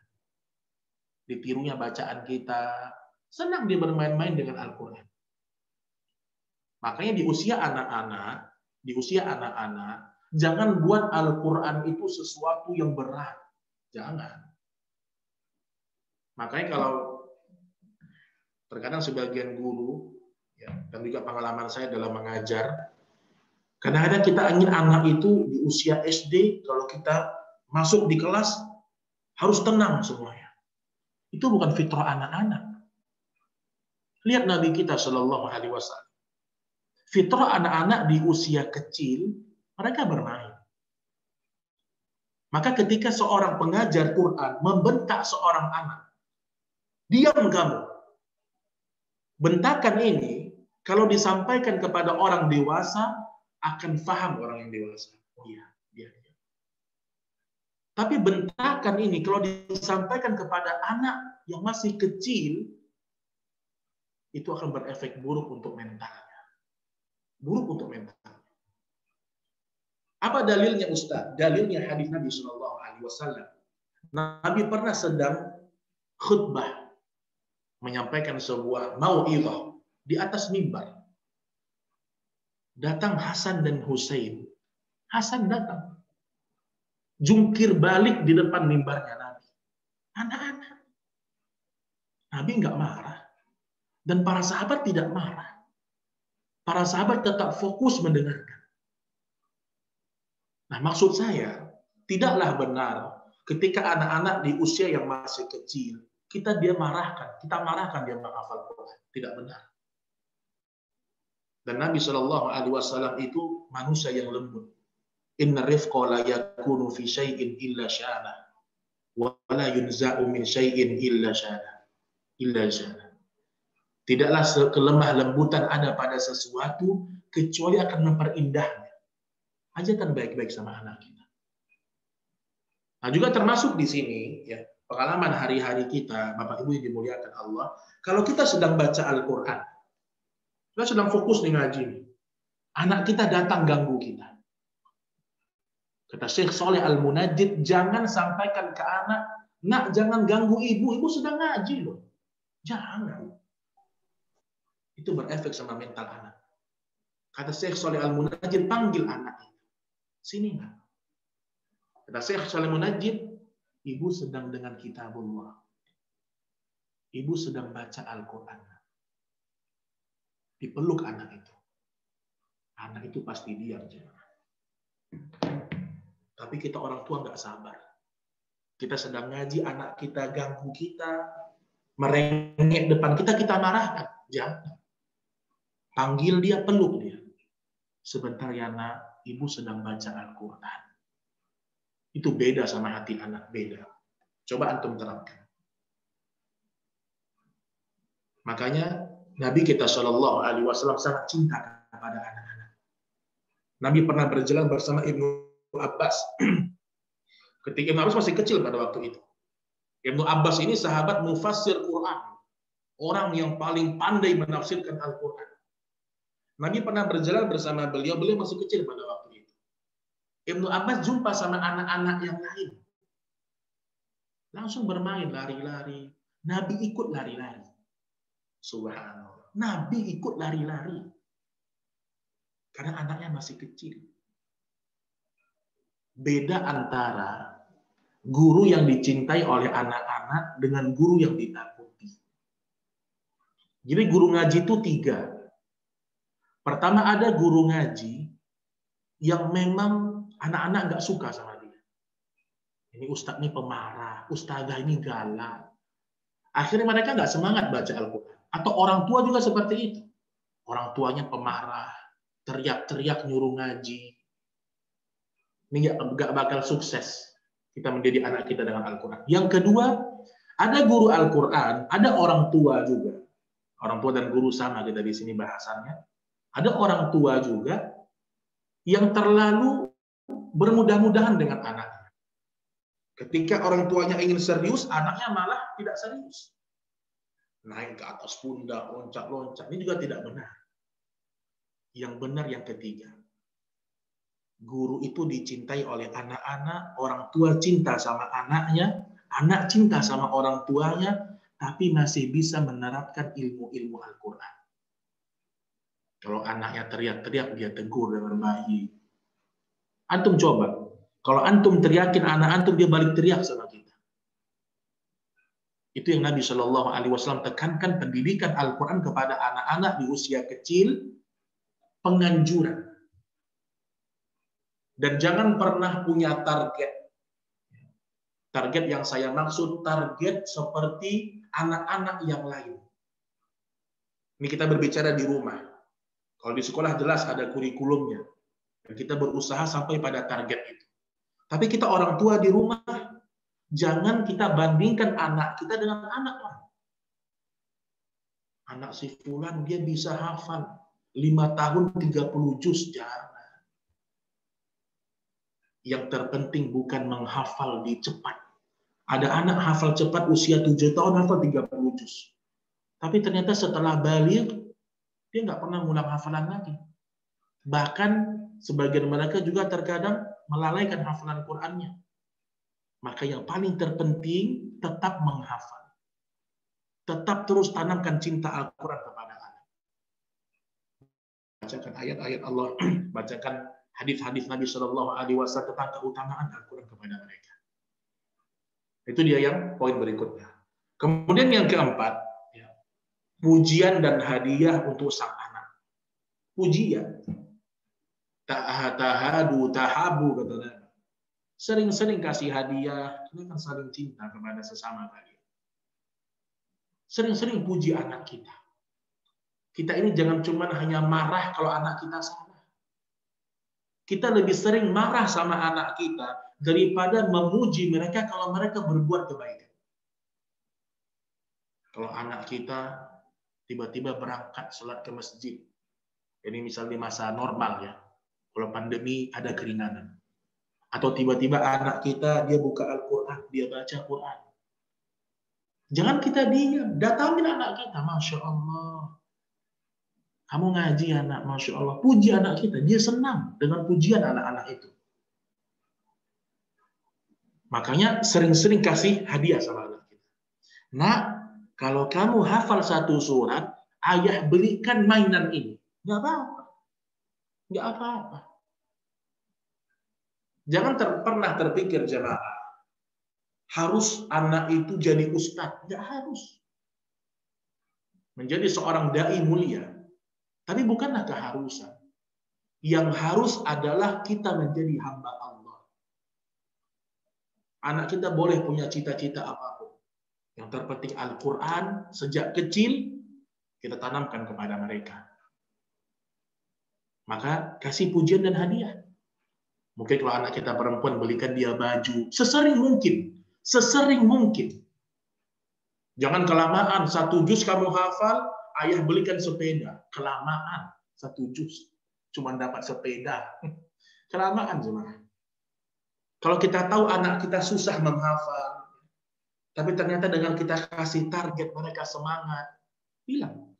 ditirunya bacaan kita, senang dia bermain-main dengan Al-Quran. Makanya di usia anak-anak, jangan buat Al-Quran itu sesuatu yang berat. Jangan. Makanya kalau terkadang sebagian guru, ya, dan juga pengalaman saya dalam mengajar, kadang-kadang kita ingin anak itu di usia SD, kalau kita masuk di kelas, harus tenang semuanya. Itu bukan fitrah anak-anak. Lihat Nabi kita Shallallahu Alaihi Wasallam. Fitrah anak-anak di usia kecil, mereka bermain. Maka ketika seorang pengajar Quran membentak seorang anak, diam kamu. Bentakan ini, kalau disampaikan kepada orang dewasa, akan paham orang yang dewasa. Oh iya, dia. Tapi bentakan ini, kalau disampaikan kepada anak yang masih kecil, itu akan berefek buruk untuk mentalnya. Buruk untuk mental. Apa dalilnya Ustaz? Dalilnya hadis Nabi Shallallahu Alaihi Wasallam. Nabi pernah sedang khutbah, menyampaikan sebuah mau'izah di atas mimbar. Datang Hasan dan Husain. Hasan datang, jungkir balik di depan mimbarnya Nabi. Anak-anak. Nabi nggak marah, dan para sahabat tidak marah. Para sahabat tetap fokus mendengarkan. Nah, maksud saya, tidaklah benar ketika anak-anak di usia yang masih kecil, kita marahkan dia menghafal Quran. Tidak benar. Dan Nabi Shallallahu Alaihi Wasallam itu manusia yang lembut. Inna rifqa la yakunu fi syai'in illa syana, wa la yunza'u min syai'in illa syana. Tidaklah kelemah lembutan ada pada sesuatu kecuali akan memperindahnya. Ajarkan baik-baik sama anak kita. Nah, juga termasuk di sini ya, pengalaman hari-hari kita, Bapak Ibu yang dimuliakan Allah, kalau kita sedang baca Al-Qur'an, kita sedang fokus nih ngaji. Anak kita datang ganggu kita. Kata Syekh Saleh Al-Munajjid, jangan sampaikan ke anak, nak jangan ganggu ibu sedang ngaji loh. Jangan. Itu berefek sama mental anak. Kata Syekh Saleh Al-Munajjid, panggil anak itu. Sini nak. Kata Syekh Saleh Al-Munajjid, ibu sedang dengan kitabullah. Ibu sedang baca Al-Quran. Dipeluk anak itu. Anak itu pasti diam. Tapi kita orang tua nggak sabar. Kita sedang ngaji, anak kita ganggu kita, merengek depan kita marahkan. Jangan. Panggil dia, peluk dia. Sebentar ya nak, ibu sedang baca Al-Quran. Itu beda sama hati anak, beda. Coba antum terapkan. Makanya Nabi kita Shallallahu Alaihi Wasallam sangat cinta kepada anak-anak. Nabi pernah berjalan bersama Ibnu Abbas. Ketika Ibnu Abbas masih kecil pada waktu itu. Ibnu Abbas ini sahabat mufassir Quran. Orang yang paling pandai menafsirkan Al-Quran. Nabi pernah berjalan bersama beliau masih kecil pada waktu itu. Ibnu Abbas jumpa sama anak-anak yang lain. Langsung bermain, lari-lari. Nabi ikut lari-lari. Subhanallah. Nabi ikut lari-lari. Karena anaknya masih kecil. Beda antara guru yang dicintai oleh anak-anak dengan guru yang ditakuti. Jadi guru ngaji itu 3. Pertama, ada guru ngaji yang memang anak-anak nggak suka sama dia. Ini ustadz ini pemarah, ustadzah ini galak. Akhirnya mereka nggak semangat baca Al-Quran. Atau orang tua juga seperti itu. Orang tuanya pemarah, teriak-teriak nyuruh ngaji. Ini nggak bakal sukses kita mendidik anak kita dengan Al-Quran. Yang kedua, ada guru Al-Quran, ada orang tua juga. Orang tua dan guru sama kita di sini bahasannya. Ada orang tua juga yang terlalu bermudah-mudahan dengan anaknya. Ketika orang tuanya ingin serius, anaknya malah tidak serius. Naik ke atas pundak, loncat-loncat. Ini juga tidak benar. Yang benar yang ketiga. Guru itu dicintai oleh anak-anak, orang tua cinta sama anaknya, Anak cinta sama orang tuanya, tapi masih bisa menerapkan ilmu-ilmu Al-Quran. Kalau anaknya teriak-teriak, dia tegur dengan baik. Antum coba. Kalau antum teriakin anak antum, dia balik teriak sama kita. Itu yang Nabi Shallallahu Alaihi Wasallam tekankan, pendidikan Al-Quran kepada anak-anak di usia kecil, penganjuran. Dan jangan pernah punya target. Target yang saya maksud, target seperti anak-anak yang lain. Ini kita berbicara di rumah. Kalau di sekolah jelas ada kurikulumnya. Dan kita berusaha sampai pada target itu. Tapi kita orang tua di rumah, jangan kita bandingkan anak kita dengan anak orang. Anak si fulan dia bisa hafal 5 tahun 30 juz. Jangan. Yang terpenting bukan menghafal di cepat. Ada anak hafal cepat usia 7 tahun hafal 30 juz. Tapi ternyata setelah balik dia nggak pernah ngulang hafalan lagi. Bahkan sebagian mereka juga terkadang melalaikan hafalan Qur'annya. Maka yang paling terpenting tetap menghafal. Tetap terus tanamkan cinta Al-Quran kepada anak. Bacakan ayat-ayat Allah, bacakan hadis-hadis Nabi Shallallahu Alaihi Wasallam tentang keutamaan Al-Quran kepada mereka. Itu dia yang poin berikutnya. Kemudian yang keempat, ya, pujian dan hadiah untuk sang anak. Pujian. Tahadu, tahabu, kata Nabi. Sering-sering kasih hadiah, kita kan saling cinta kepada sesama kalian. Sering-sering puji anak kita. Kita ini jangan cuma hanya marah kalau anak kita salah. Kita lebih sering marah sama anak kita daripada memuji mereka kalau mereka berbuat kebaikan. Kalau anak kita tiba-tiba berangkat sholat ke masjid, ini misalnya di masa normal ya, kalau pandemi ada keringanan. Atau tiba-tiba anak kita dia buka Al-Quran, dia baca Quran. Jangan kita diam, datangin anak kita, Masya Allah. Kamu ngaji anak, Masya Allah. Puji anak kita. Dia senang dengan pujian anak-anak itu. Makanya sering-sering kasih hadiah sama anak kita. Nah, kalau kamu hafal satu surat, ayah belikan mainan ini. Nggak apa-apa. Nggak apa-apa. Jangan pernah terpikir jemaah, harus anak itu jadi ustadz. Nggak harus. Menjadi seorang dai mulia. Tapi bukanlah keharusan. Yang harus adalah kita menjadi hamba Allah. Anak kita boleh punya cita-cita apapun. Yang terpenting Al-Quran sejak kecil kita tanamkan kepada mereka. Maka kasih pujian dan hadiah. Mungkin kalau anak kita perempuan belikan dia baju. Sesering mungkin. Sesering mungkin. Jangan kelamaan. 1 juz kamu hafal, ayah belikan sepeda. Kelamaan. 1 juz. Cuma dapat sepeda. Kelamaan jemaah. Kalau kita tahu anak kita susah menghafal, tapi ternyata dengan kita kasih target mereka semangat, bilang,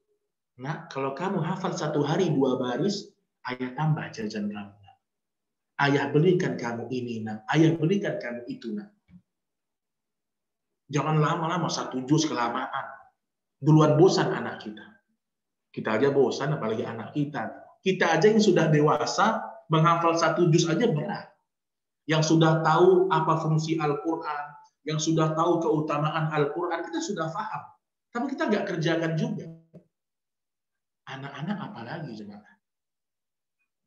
nah kalau kamu hafal 1 hari 2 baris, ayah tambah jajan kamu. Ayah belikan kamu ini, nak. Ayah belikan kamu itu, nak. Jangan lama-lama 1 juz kelamaan. Duluan bosan anak kita. Kita aja bosan, apalagi anak kita. Kita aja yang sudah dewasa, menghafal 1 juz aja berat. Yang sudah tahu apa fungsi Al-Quran, yang sudah tahu keutamaan Al-Quran, kita sudah paham. Tapi kita nggak kerjakan juga. Anak-anak apalagi, jemaah.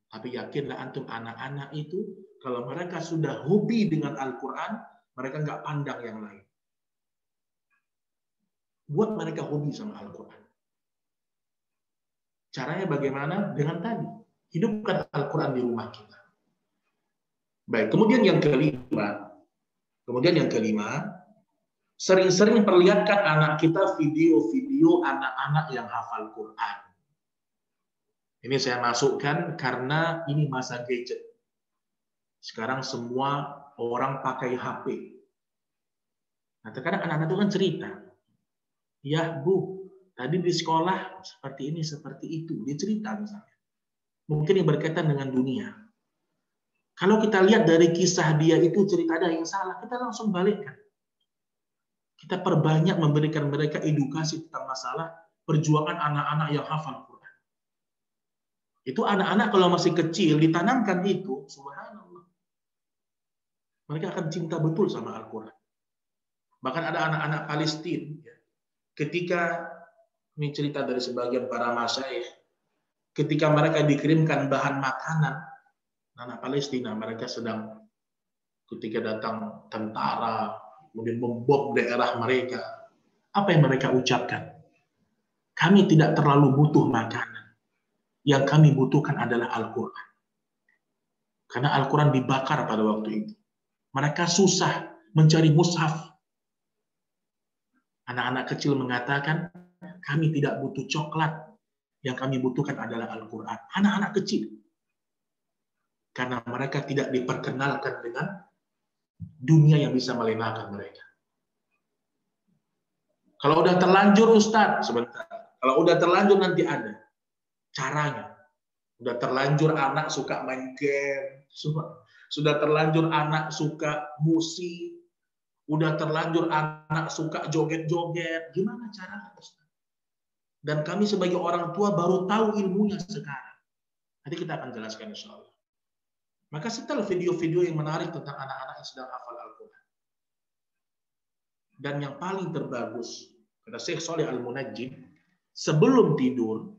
Tapi yakinlah antum anak-anak itu, kalau mereka sudah hobi dengan Al-Quran, mereka nggak pandang yang lain. Buat mereka hobi sama Al-Quran. Caranya bagaimana? Dengan tadi. Hidupkan Al-Quran di rumah kita. Baik, kemudian yang kelima, sering-sering perlihatkan anak kita video-video anak-anak yang hafal Quran. Ini saya masukkan karena ini masa gadget. Sekarang semua orang pakai HP. Nah, terkadang anak-anak itu kan cerita. Ya, Bu, tadi di sekolah seperti ini, seperti itu. Dia cerita misalnya. Mungkin yang berkaitan dengan dunia. Kalau kita lihat dari kisah dia itu cerita ada yang salah, kita langsung balikkan. Kita perbanyak memberikan mereka edukasi tentang masalah perjuangan anak-anak yang hafal Quran. Itu anak-anak kalau masih kecil ditanamkan itu, subhanallah. Mereka akan cinta betul sama Al-Quran. Bahkan ada anak-anak Palestina, ketika, ini cerita dari sebagian para masyayikh, ketika mereka dikirimkan bahan makanan, anak Palestina, mereka sedang ketika datang tentara, kemudian membom daerah mereka, apa yang mereka ucapkan? Kami tidak terlalu butuh makanan. Yang kami butuhkan adalah Al-Quran. Karena Al-Quran dibakar pada waktu itu. Mereka susah mencari mushaf. Anak-anak kecil mengatakan, kami tidak butuh coklat. Yang kami butuhkan adalah Al-Quran. Anak-anak kecil. Karena mereka tidak diperkenalkan dengan dunia yang bisa melenakan mereka. Kalau udah terlanjur Ustadz, sebentar. Kalau udah terlanjur nanti ada caranya. Udah terlanjur anak suka main game, sudah terlanjur anak suka musik, udah terlanjur anak suka joget-joget. Gimana caranya, Ustadz? Dan kami sebagai orang tua baru tahu ilmunya sekarang. Nanti kita akan jelaskan insya Allah. Maka setelah video-video yang menarik tentang anak-anak yang sedang hafal Al-Quran. Dan yang paling terbagus, kata Syekh Shalih Al-Munajjid, sebelum tidur,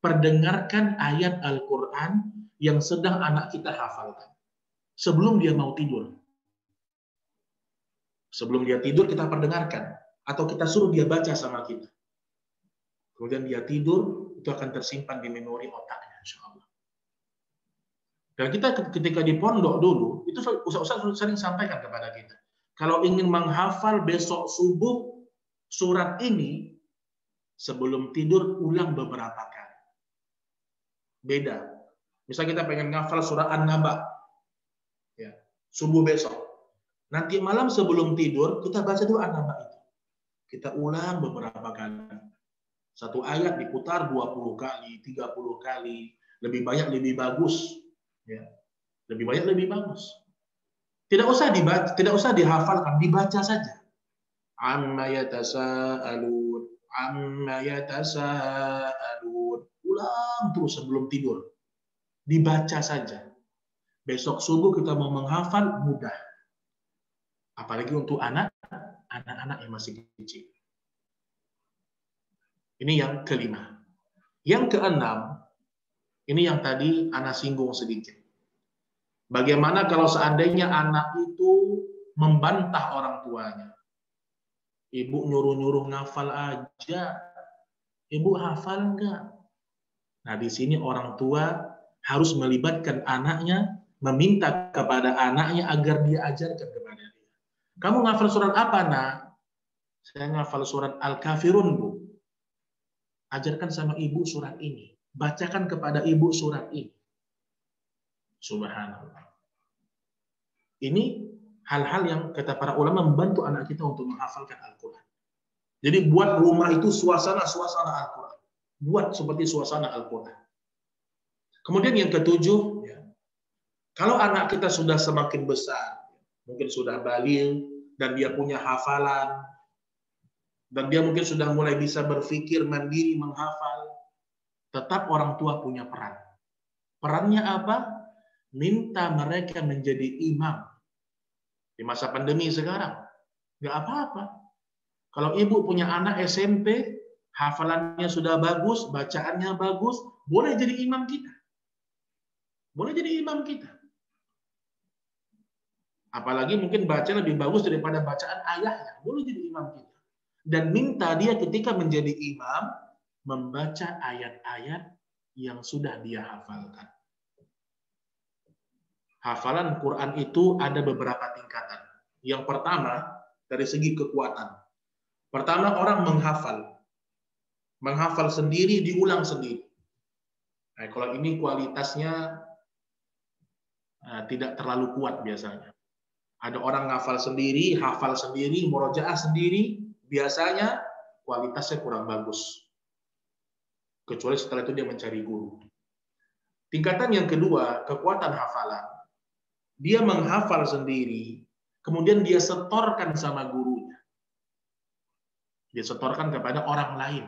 perdengarkan ayat Al-Quran yang sedang anak kita hafalkan. Sebelum dia mau tidur. Sebelum dia tidur kita perdengarkan. Atau kita suruh dia baca sama kita. Kemudian dia tidur, itu akan tersimpan di memori otaknya, insya Allah. Dan kita ketika di pondok dulu, itu Ustaz sering sampaikan kepada kita. Kalau ingin menghafal besok subuh surat ini, sebelum tidur ulang beberapa kali. Beda. Misalnya kita pengen menghafal surat An-Naba. Ya, subuh besok. Nanti malam sebelum tidur, kita baca dulu An-Naba itu. Kita ulang beberapa kali. Satu ayat diputar 20 kali, 30 kali. Lebih banyak, lebih bagus. Ya. Lebih banyak, lebih bagus. Tidak usah dibaca, tidak usah dihafalkan, dibaca saja. Amma yatasa'alun, amma yatasa'alun. Ulang terus sebelum tidur. Dibaca saja. Besok subuh kita mau menghafal mudah. Apalagi untuk anak-anak yang masih kecil. Ini yang kelima. Yang keenam, ini yang tadi Ana singgung sedikit. Bagaimana kalau seandainya anak itu membantah orang tuanya? Ibu nyuruh-nyuruh ngafal aja. Ibu hafal enggak? Nah, di sini orang tua harus melibatkan anaknya, meminta kepada anaknya agar dia ajarkan kepada dia. Kamu ngafal surat apa, Nak? Saya ngafal surat Al-Kafirun, Bu. Ajarkan sama ibu surat ini. Bacakan kepada ibu surat ini. Subhanallah. Ini hal-hal yang kata para ulama membantu anak kita untuk menghafalkan Al-Quran. Jadi buat rumah itu suasana Al-Quran. Buat seperti suasana Al-Quran. Kemudian yang ketujuh, ya, kalau anak kita sudah semakin besar, mungkin sudah baligh dan dia punya hafalan, dan dia mungkin sudah mulai bisa berpikir mandiri menghafal, tetap orang tua punya peran. Perannya apa? Minta mereka menjadi imam. Di masa pandemi sekarang, nggak apa-apa. Kalau ibu punya anak SMP, hafalannya sudah bagus, bacaannya bagus, boleh jadi imam kita. Boleh jadi imam kita. Apalagi mungkin baca lebih bagus daripada bacaan ayahnya. Boleh jadi imam kita. Dan minta dia ketika menjadi imam, membaca ayat-ayat yang sudah dia hafalkan. Hafalan Quran itu ada beberapa tingkatan. Yang pertama, dari segi kekuatan. Pertama, orang menghafal. Menghafal sendiri, diulang sendiri. Nah, kalau ini kualitasnya tidak terlalu kuat biasanya. Ada orang hafal sendiri, murojaah sendiri, biasanya kualitasnya kurang bagus. Kecuali setelah itu dia mencari guru. Tingkatan yang kedua, kekuatan hafalan. Dia menghafal sendiri, kemudian dia setorkan sama gurunya. disetorkan kepada orang lain.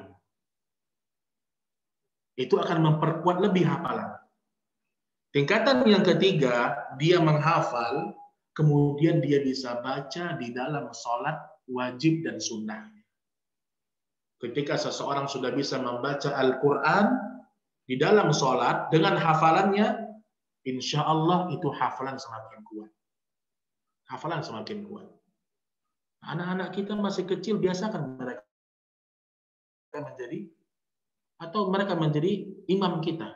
Itu akan memperkuat lebih hafalan. Tingkatan yang ketiga, dia menghafal, kemudian dia bisa baca di dalam sholat wajib dan sunnah. Ketika seseorang sudah bisa membaca Al-Quran di dalam sholat dengan hafalannya, insya Allah itu hafalan semakin kuat. Hafalan semakin kuat. Anak-anak kita masih kecil, biasakan mereka menjadi imam kita.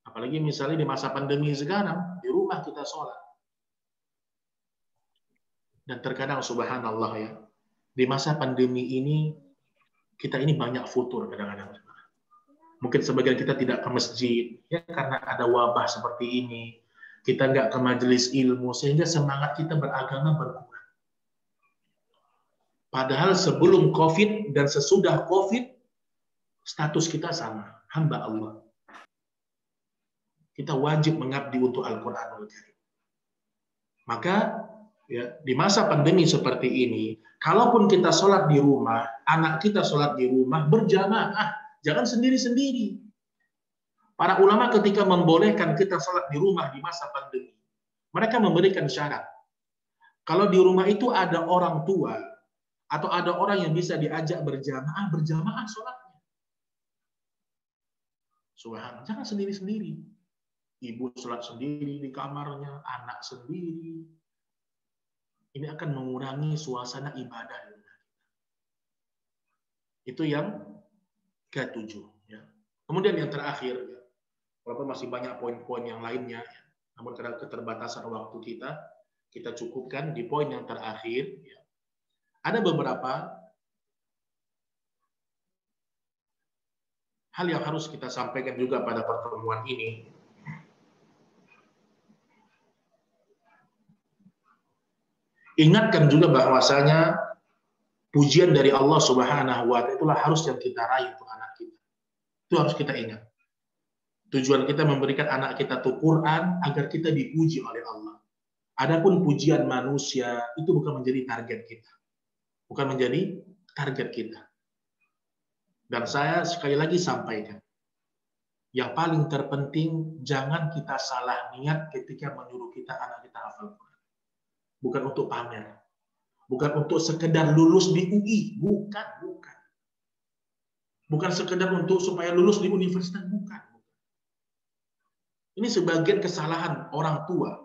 Apalagi misalnya di masa pandemi sekarang, di rumah kita sholat. Dan terkadang subhanallah ya, di masa pandemi ini, kita ini banyak futur kadang-kadang. Mungkin sebagian kita tidak ke masjid, ya karena ada wabah seperti ini. Kita nggak ke majelis ilmu, sehingga semangat kita beragama berkurang. Padahal sebelum COVID dan sesudah COVID, status kita sama, hamba Allah. Kita wajib mengabdi untuk Al-Quranul Karim. Maka ya, di masa pandemi seperti ini, kalaupun kita sholat di rumah, anak kita sholat di rumah berjamaah, jangan sendiri-sendiri. Para ulama ketika membolehkan kita sholat di rumah di masa pandemi, mereka memberikan syarat. Kalau di rumah itu ada orang tua, atau ada orang yang bisa diajak berjamaah sholatnya. Subhanallah, jangan sendiri-sendiri. Ibu sholat sendiri di kamarnya, anak sendiri. Ini akan mengurangi suasana ibadah. Itu yang ke-7. Ya. Kemudian yang terakhir, ya, walaupun masih banyak poin-poin yang lainnya, ya, namun karena keterbatasan waktu kita cukupkan di poin yang terakhir. Ya. Ada beberapa hal yang harus kita sampaikan juga pada pertemuan ini. Ingatkan juga bahwasanya pujian dari Allah Subhanahu wa Ta'ala itulah harus yang kita raih untuk anak kita. Itu harus kita ingat. Tujuan kita memberikan anak kita tuh Quran agar kita dipuji oleh Allah. Adapun pujian manusia itu bukan menjadi target kita. Bukan menjadi target kita. Dan saya sekali lagi sampaikan, yang paling terpenting jangan kita salah niat ketika menyuruh kita anak kita hafal Quran. Bukan untuk pamer. Bukan untuk sekedar lulus di UI. Bukan. Bukan sekedar untuk supaya lulus di universitas. Bukan. Ini sebagian kesalahan orang tua.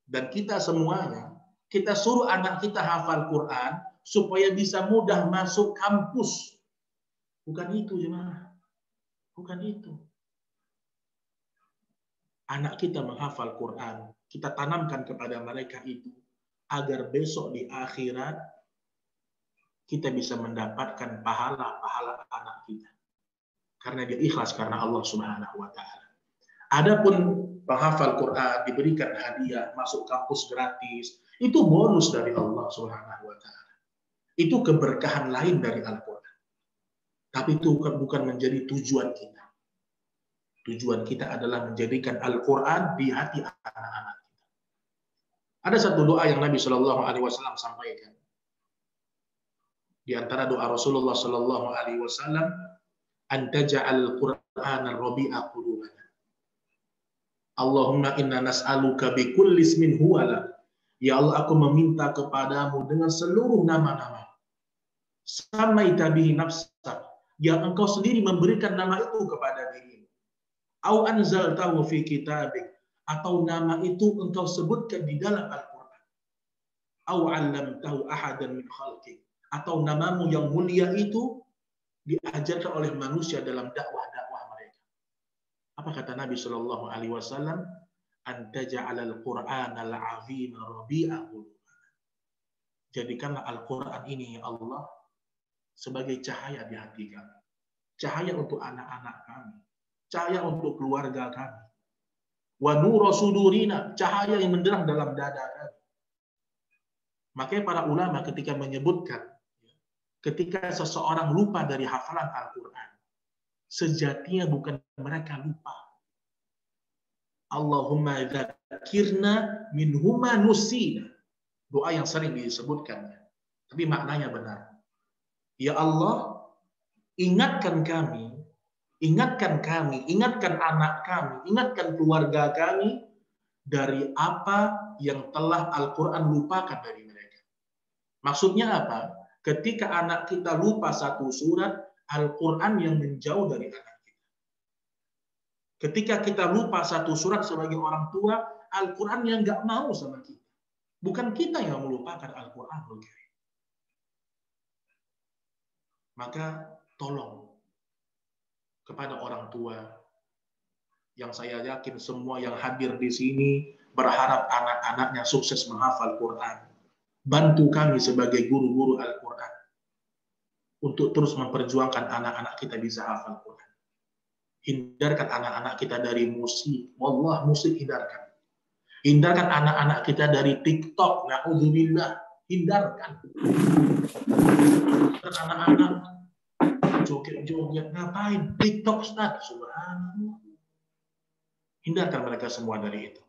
Dan kita semuanya, kita suruh anak kita hafal Quran supaya bisa mudah masuk kampus. Bukan itu, jemaah. Bukan itu. Anak kita menghafal Quran, kita tanamkan kepada mereka itu, agar besok di akhirat kita bisa mendapatkan pahala-pahala anak kita. Karena dia ikhlas karena Allah Subhanahu wa Ta'ala. Adapun penghafal Quran diberikan hadiah, masuk kampus gratis, itu bonus dari Allah Subhanahu wa Ta'ala. Itu keberkahan lain dari Al-Quran. Tapi itu bukan menjadi tujuan kita. Tujuan kita adalah menjadikan Al-Quran di hati anak-anak. Ada satu doa yang Nabi Shallallahu Alaihi Wasallam sampaikan. Di antara doa Rasulullah Shallallahu Alaihi Wasallam, "Antaja'al Qur'an ar-rabi'a qulubana." Allahumma inna nas'aluka bi kulli ismin huwa lak. Ya Allah, aku meminta kepadamu dengan seluruh nama-nama. Samaita bihi nafsak, yang engkau sendiri memberikan nama itu kepada dirimu. Au anzaltahu fi kitabik, atau nama itu engkau sebutkan di dalam Al-Quran. Au 'allamtahu ahadan min khalqik, atau namamu yang mulia itu diajarkan oleh manusia dalam dakwah-dakwah mereka. Apa kata Nabi Shallallahu Alaihi Wasallam? Anta ja'alal Qur'an al-'azim rabi'a qulubana. Jadikanlah Al-Quran ini ya Allah sebagai cahaya di hati kami, cahaya untuk anak-anak kami, cahaya untuk keluarga kami. Wa nura sudurina, cahaya yang menderang dalam dada kami. Makanya para ulama ketika menyebutkan, ketika seseorang lupa dari hafalan Al-Quran, sejatinya bukan mereka lupa. Allahumma dzakirna minhuma nusina. Doa yang sering disebutkan, tapi maknanya benar. Ya Allah, ingatkan kami, ingatkan anak kami, ingatkan keluarga kami dari apa yang telah Al-Quran lupakan dari mereka. Maksudnya apa? Ketika anak kita lupa satu surat, Al-Quran yang menjauh dari anak kita. Ketika kita lupa satu surat sebagai orang tua, Al-Quran yang nggak mau sama kita. Bukan kita yang melupakan Al-Quran. Maka tolong kepada orang tua, yang saya yakin semua yang hadir di sini berharap anak-anaknya sukses menghafal Quran. Bantu kami sebagai guru-guru Al-Quran untuk terus memperjuangkan anak-anak kita bisa hafal Quran. Hindarkan anak-anak kita dari musik. Wallah, musik hindarkan. Hindarkan anak-anak kita dari TikTok. Na'udzubillah. Hindarkan. Anak-anak joget-joget. Ngapain? TikTok, Ustaz. Subhanallah. Hindarkan mereka semua dari itu.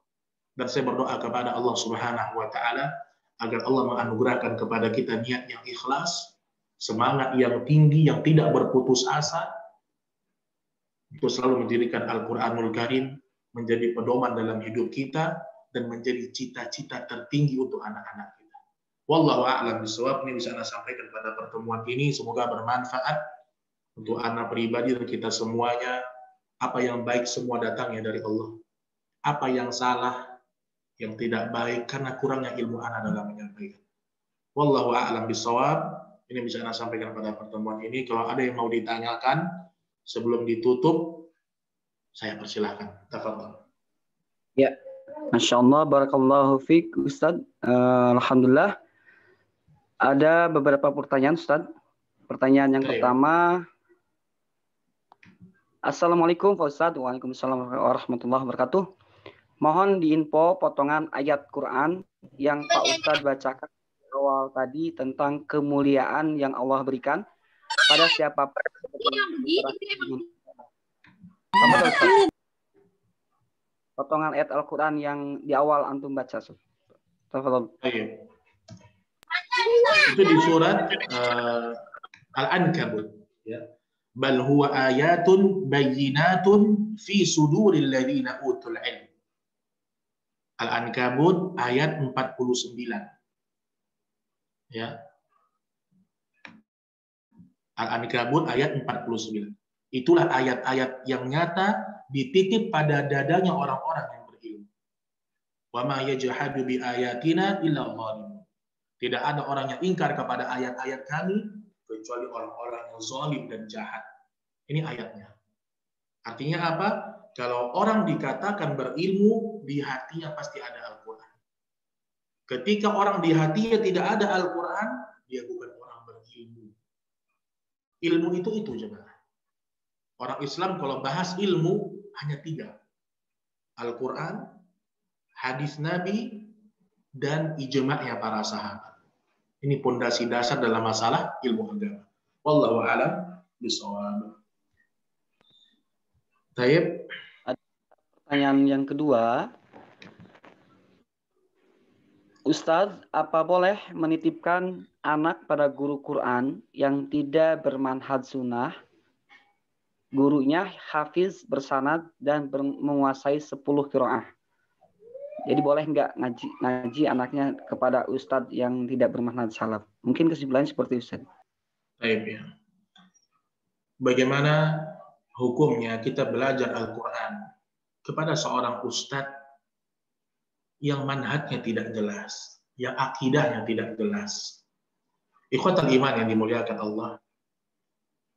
Dan saya berdoa kepada Allah Subhanahu wa Ta'ala agar Allah menganugerahkan kepada kita niat yang ikhlas, semangat yang tinggi, yang tidak berputus asa, untuk selalu menjadikan Al-Quranul Karim menjadi pedoman dalam hidup kita dan menjadi cita-cita tertinggi untuk anak-anak kita. Wallahu a'lam bishawab. Ini bisa Anda sampaikan pada pertemuan ini. Semoga bermanfaat untuk anak pribadi dan kita semuanya. Apa yang baik semua datangnya dari Allah. Apa yang salah, yang tidak baik karena kurangnya ilmu anak dalam menyampaikan. Wallahu a'lam bishawab. Ini bisa Anda sampaikan pada pertemuan ini. Kalau ada yang mau ditanyakan sebelum ditutup, saya persilahkan. Tafadhol. Ya, Masya Allah, barakallahu fiik, Ustaz. Alhamdulillah. Ada beberapa pertanyaan, Ustaz. Pertanyaan yang pertama. Assalamualaikum, Pak Ustaz. Waalaikumsalam warahmatullahi wabarakatuh. Mohon diinfo potongan ayat Quran yang Pak Ustaz bacakan awal tadi tentang kemuliaan yang Allah berikan pada siapapun. Potongan ayat Al-Quran yang di awal antum baca. Tafadhol. Itu di surat Al-Ankabut. Ya. Bal huwa ayatun bayyinatun fi suduril ladzina utul ilm. Al-Ankabut ayat 49. Ya. Al-Ankabut ayat 49. Itulah ayat-ayat yang nyata dititip pada dadanya orang-orang yang berilmu. Wa ma yajhadu bi ayatina illa dhalimun. Tidak ada orang yang ingkar kepada ayat-ayat kami kecuali orang-orang yang zalim dan jahat. Ini ayatnya. Artinya apa? Kalau orang dikatakan berilmu, di hatinya pasti ada Al-Quran. Ketika orang di hatinya tidak ada Al-Quran, dia bukan orang berilmu. Ilmu itu jemaah. Orang Islam kalau bahas ilmu hanya 3. Al-Quran, hadis Nabi, dan ijma'nya para sahabat. Ini pondasi dasar dalam masalah ilmu agama. Wallahu a'lam bishawab. Taib. Pertanyaan yang kedua. Ustadz, apa boleh menitipkan anak pada guru Quran yang tidak bermanhaj sunnah? Gurunya hafiz bersanad dan menguasai 10 qiraah. Jadi boleh nggak ngaji anaknya kepada ustadz yang tidak bermanhaj salaf? Mungkin kesimpulannya seperti Ustadz. Baik ya. Bagaimana hukumnya kita belajar Al-Quran kepada seorang ustadz yang manhajnya tidak jelas, yang akidahnya tidak jelas. Ikhwatal iman yang dimuliakan Allah.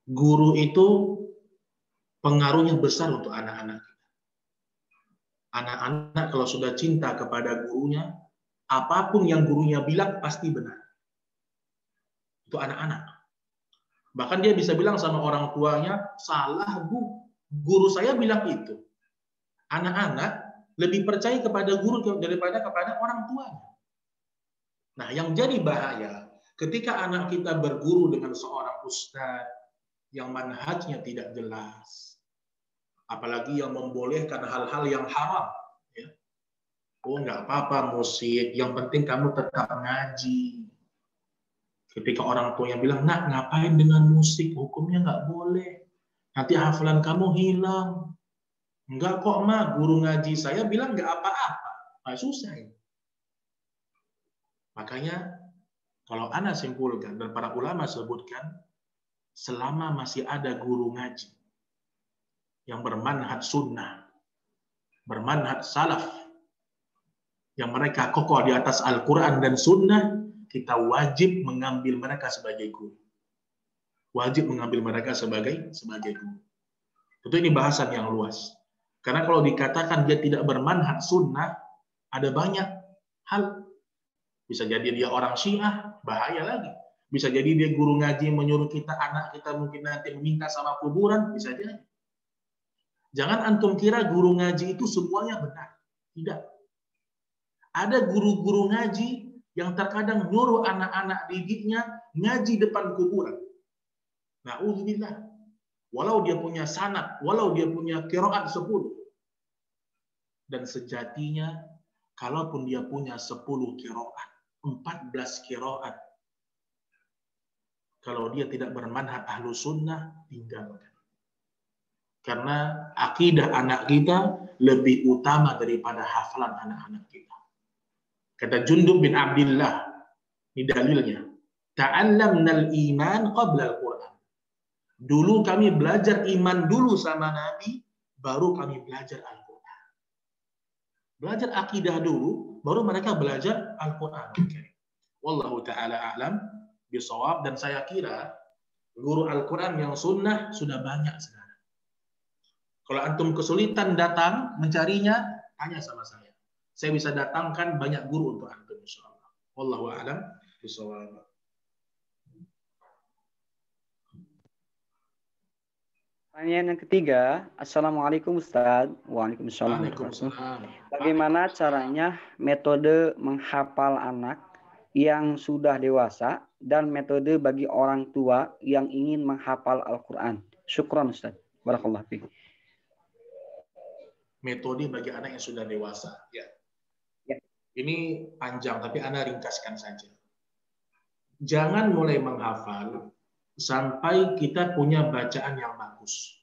Guru itu pengaruhnya besar untuk anak-anak. Anak-anak kalau sudah cinta kepada gurunya, apapun yang gurunya bilang pasti benar. Itu anak-anak. Bahkan dia bisa bilang sama orang tuanya, salah Bu, guru saya bilang itu. Anak-anak lebih percaya kepada guru daripada kepada orang tuanya. Nah, yang jadi bahaya, ketika anak kita berguru dengan seorang ustadz yang manhajnya tidak jelas, apalagi yang membolehkan hal-hal yang haram. Ya. Oh, nggak apa-apa musik, yang penting kamu tetap ngaji. Ketika orang tuanya bilang, nak ngapain dengan musik, hukumnya nggak boleh. Nanti hafalan kamu hilang. Enggak kok ma, guru ngaji saya bilang nggak apa-apa. Nah, susah ini. Makanya kalau ana simpulkan dan para ulama sebutkan, selama masih ada guru ngaji yang bermanhaj sunnah, bermanhaj salaf, yang mereka kokoh di atas Al-Quran dan sunnah, kita wajib mengambil mereka sebagai guru. Wajib mengambil mereka sebagai guru. Tentu ini bahasan yang luas. Karena kalau dikatakan dia tidak bermanhaj sunnah, ada banyak hal. Bisa jadi dia orang Syiah, bahaya lagi. Bisa jadi dia guru ngaji menyuruh kita, anak kita mungkin nanti meminta sama kuburan, bisa jadi. Jangan antum kira guru ngaji itu semuanya benar. Tidak. Ada guru-guru ngaji yang terkadang nyuruh anak-anak didiknya ngaji depan kuburan. Na'udzubillah. Walau dia punya sanad, walau dia punya qiraat 10. Dan sejatinya, kalaupun dia punya 10 qiraat, 14 qiraat, kalau dia tidak bermanhaj ahlu sunnah, tinggalkan. Karena akidah anak kita lebih utama daripada hafalan anak-anak kita. Kata Jundub bin Abdillah, ini dalilnya. Ta'allamnal iman qabla al-Quran. Dulu kami belajar iman dulu sama Nabi, baru kami belajar Al-Quran. Belajar akidah dulu, baru mereka belajar Al-Quran. Wallahu ta'ala a'lam bisawab, dan saya kira guru Al-Quran yang sunnah sudah banyak sekarang. Kalau antum kesulitan datang mencarinya, tanya sama saya. Saya bisa datangkan banyak guru untuk antum insyaallah. Wallahu a'lam bishawab. Pertanyaan yang ketiga, Assalamualaikum Ustaz. Waalaikumsalam. Bagaimana caranya metode menghafal anak yang sudah dewasa dan metode bagi orang tua yang ingin menghafal Al-Quran? Syukran Ustaz. Barakallahu fiik. Metode bagi anak yang sudah dewasa. Ya. Ini panjang, tapi Anda ringkaskan saja. Jangan mulai menghafal sampai kita punya bacaan yang bagus.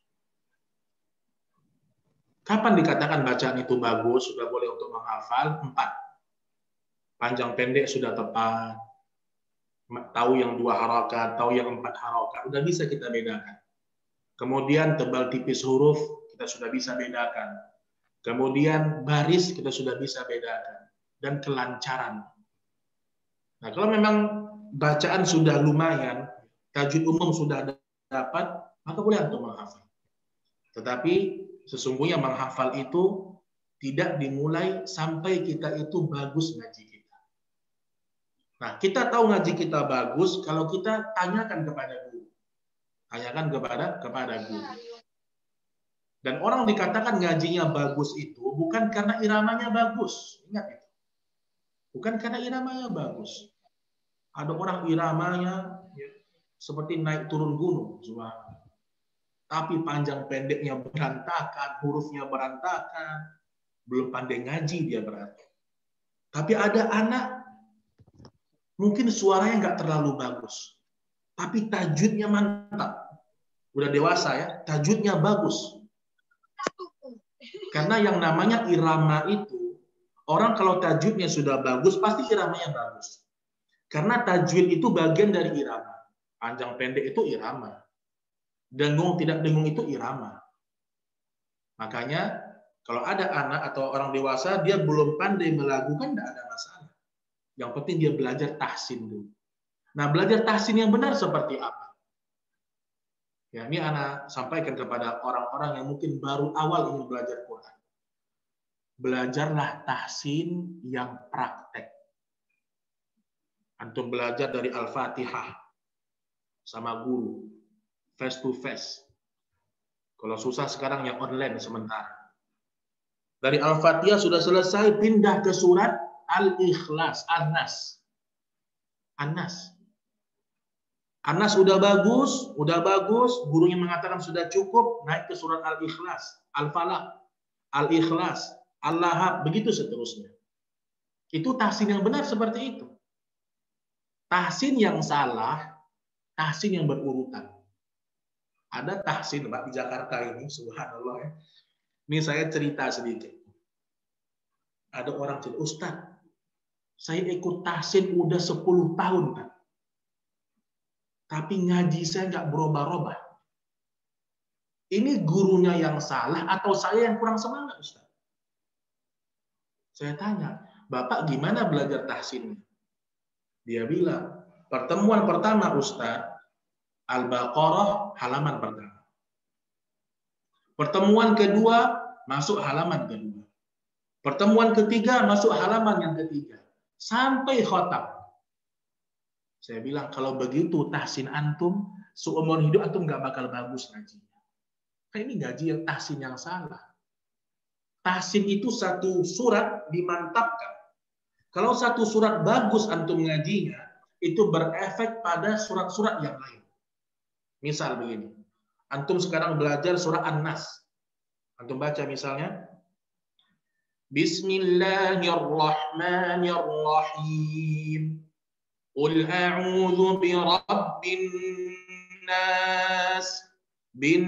Kapan dikatakan bacaan itu bagus, sudah boleh untuk menghafal? 4. Panjang pendek sudah tepat. Tahu yang 2 harakat, tahu yang 4 harakat, sudah bisa kita bedakan. Kemudian tebal tipis huruf, kita sudah bisa bedakan. Kemudian baris, kita sudah bisa bedakan. Dan kelancaran. Nah, kalau memang bacaan sudah lumayan, tajwid umum sudah dapat, maka boleh antum menghafal. Tetapi sesungguhnya menghafal itu tidak dimulai sampai kita itu bagus ngaji kita. Nah, kita tahu ngaji kita bagus kalau kita tanyakan kepada guru. Tanyakan kepada guru. Dan orang dikatakan ngajinya bagus itu bukan karena iramanya bagus. Ingat itu. Bukan karena iramanya bagus. Ada orang iramanya ya, seperti naik turun gunung. Tapi panjang pendeknya berantakan, hurufnya berantakan. Belum pandai ngaji dia berarti. Tapi ada anak, mungkin suaranya nggak terlalu bagus. Tapi tajwidnya mantap. Udah dewasa ya, tajwidnya bagus. Karena yang namanya irama itu, orang kalau tajwidnya sudah bagus, pasti iramanya bagus. Karena tajwid itu bagian dari irama. Panjang pendek itu irama. Dengung tidak dengung itu irama. Makanya kalau ada anak atau orang dewasa, dia belum pandai melakukan, tidak ada masalah. Yang penting dia belajar tahsin dulu. Nah, belajar tahsin yang benar seperti apa? Ya, ini anak sampaikan kepada orang-orang yang mungkin baru awal ingin belajar Quran. Belajarlah tahsin yang praktek. Antum belajar dari Al-Fatihah sama guru, face to face. Kalau susah sekarang yang online sementara. Dari Al-Fatihah sudah selesai, pindah ke surat Al-Ikhlas, An-Nas. An-Nas. An-Nas udah bagus, gurunya mengatakan sudah cukup, naik ke surat Al-Ikhlas, Al-Falaq, Al-Ikhlas, Al-Lahab, begitu seterusnya. Itu tahsin yang benar seperti itu. tahsin yang salah, tahsin yang berurutan. Ada tahsin, Pak, di Jakarta ini, subhanallah ya. Ini saya cerita sedikit. Ada orang cerita, Ustadz, saya ikut tahsin udah 10 tahun, Pak. Tapi ngaji saya nggak berubah-ubah. Ini gurunya yang salah atau saya yang kurang semangat, Ustadz? Saya tanya, Bapak gimana belajar tahsinnya? Dia bilang, pertemuan pertama Ustadz, Al-Baqarah halaman pertama. Pertemuan kedua, masuk halaman kedua. Pertemuan ketiga, masuk halaman yang ketiga. Sampai khatam. Saya bilang, kalau begitu tahsin antum, seumur hidup antum nggak bakal bagus ngajinya. Kayak ini ngaji yang tahsin yang salah. Tahsin itu satu surat dimantapkan. Kalau satu surat bagus antum ngajinya, itu berefek pada surat-surat yang lain. Misal begini, antum sekarang belajar surah An-Nas. Antum baca misalnya, Bismillahirrahmanirrahim. Qul a'udzu birabbin nas. Bin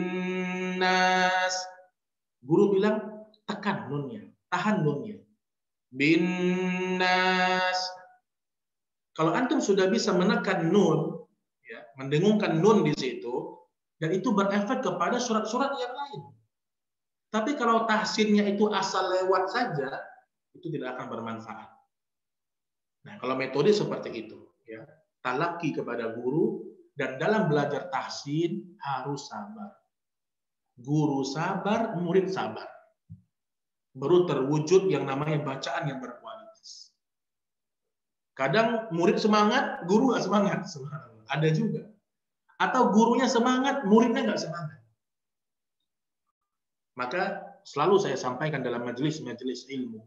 nas. Guru bilang, tekan nunnya, tahan nunnya. Bin nas. Kalau antum sudah bisa menekan nun, ya, mendengungkan nun di situ, dan itu berefek kepada surat-surat yang lain. Tapi kalau tahsinnya itu asal lewat saja, itu tidak akan bermanfaat. Nah, kalau metode seperti itu, ya, talaki kepada guru, dan dalam belajar tahsin harus sabar. Guru sabar, murid sabar. Baru terwujud yang namanya bacaan yang berkualitas. Kadang murid semangat, guru nggak semangat. Ada juga. Atau gurunya semangat, muridnya nggak semangat. Maka selalu saya sampaikan dalam majelis-majelis ilmu,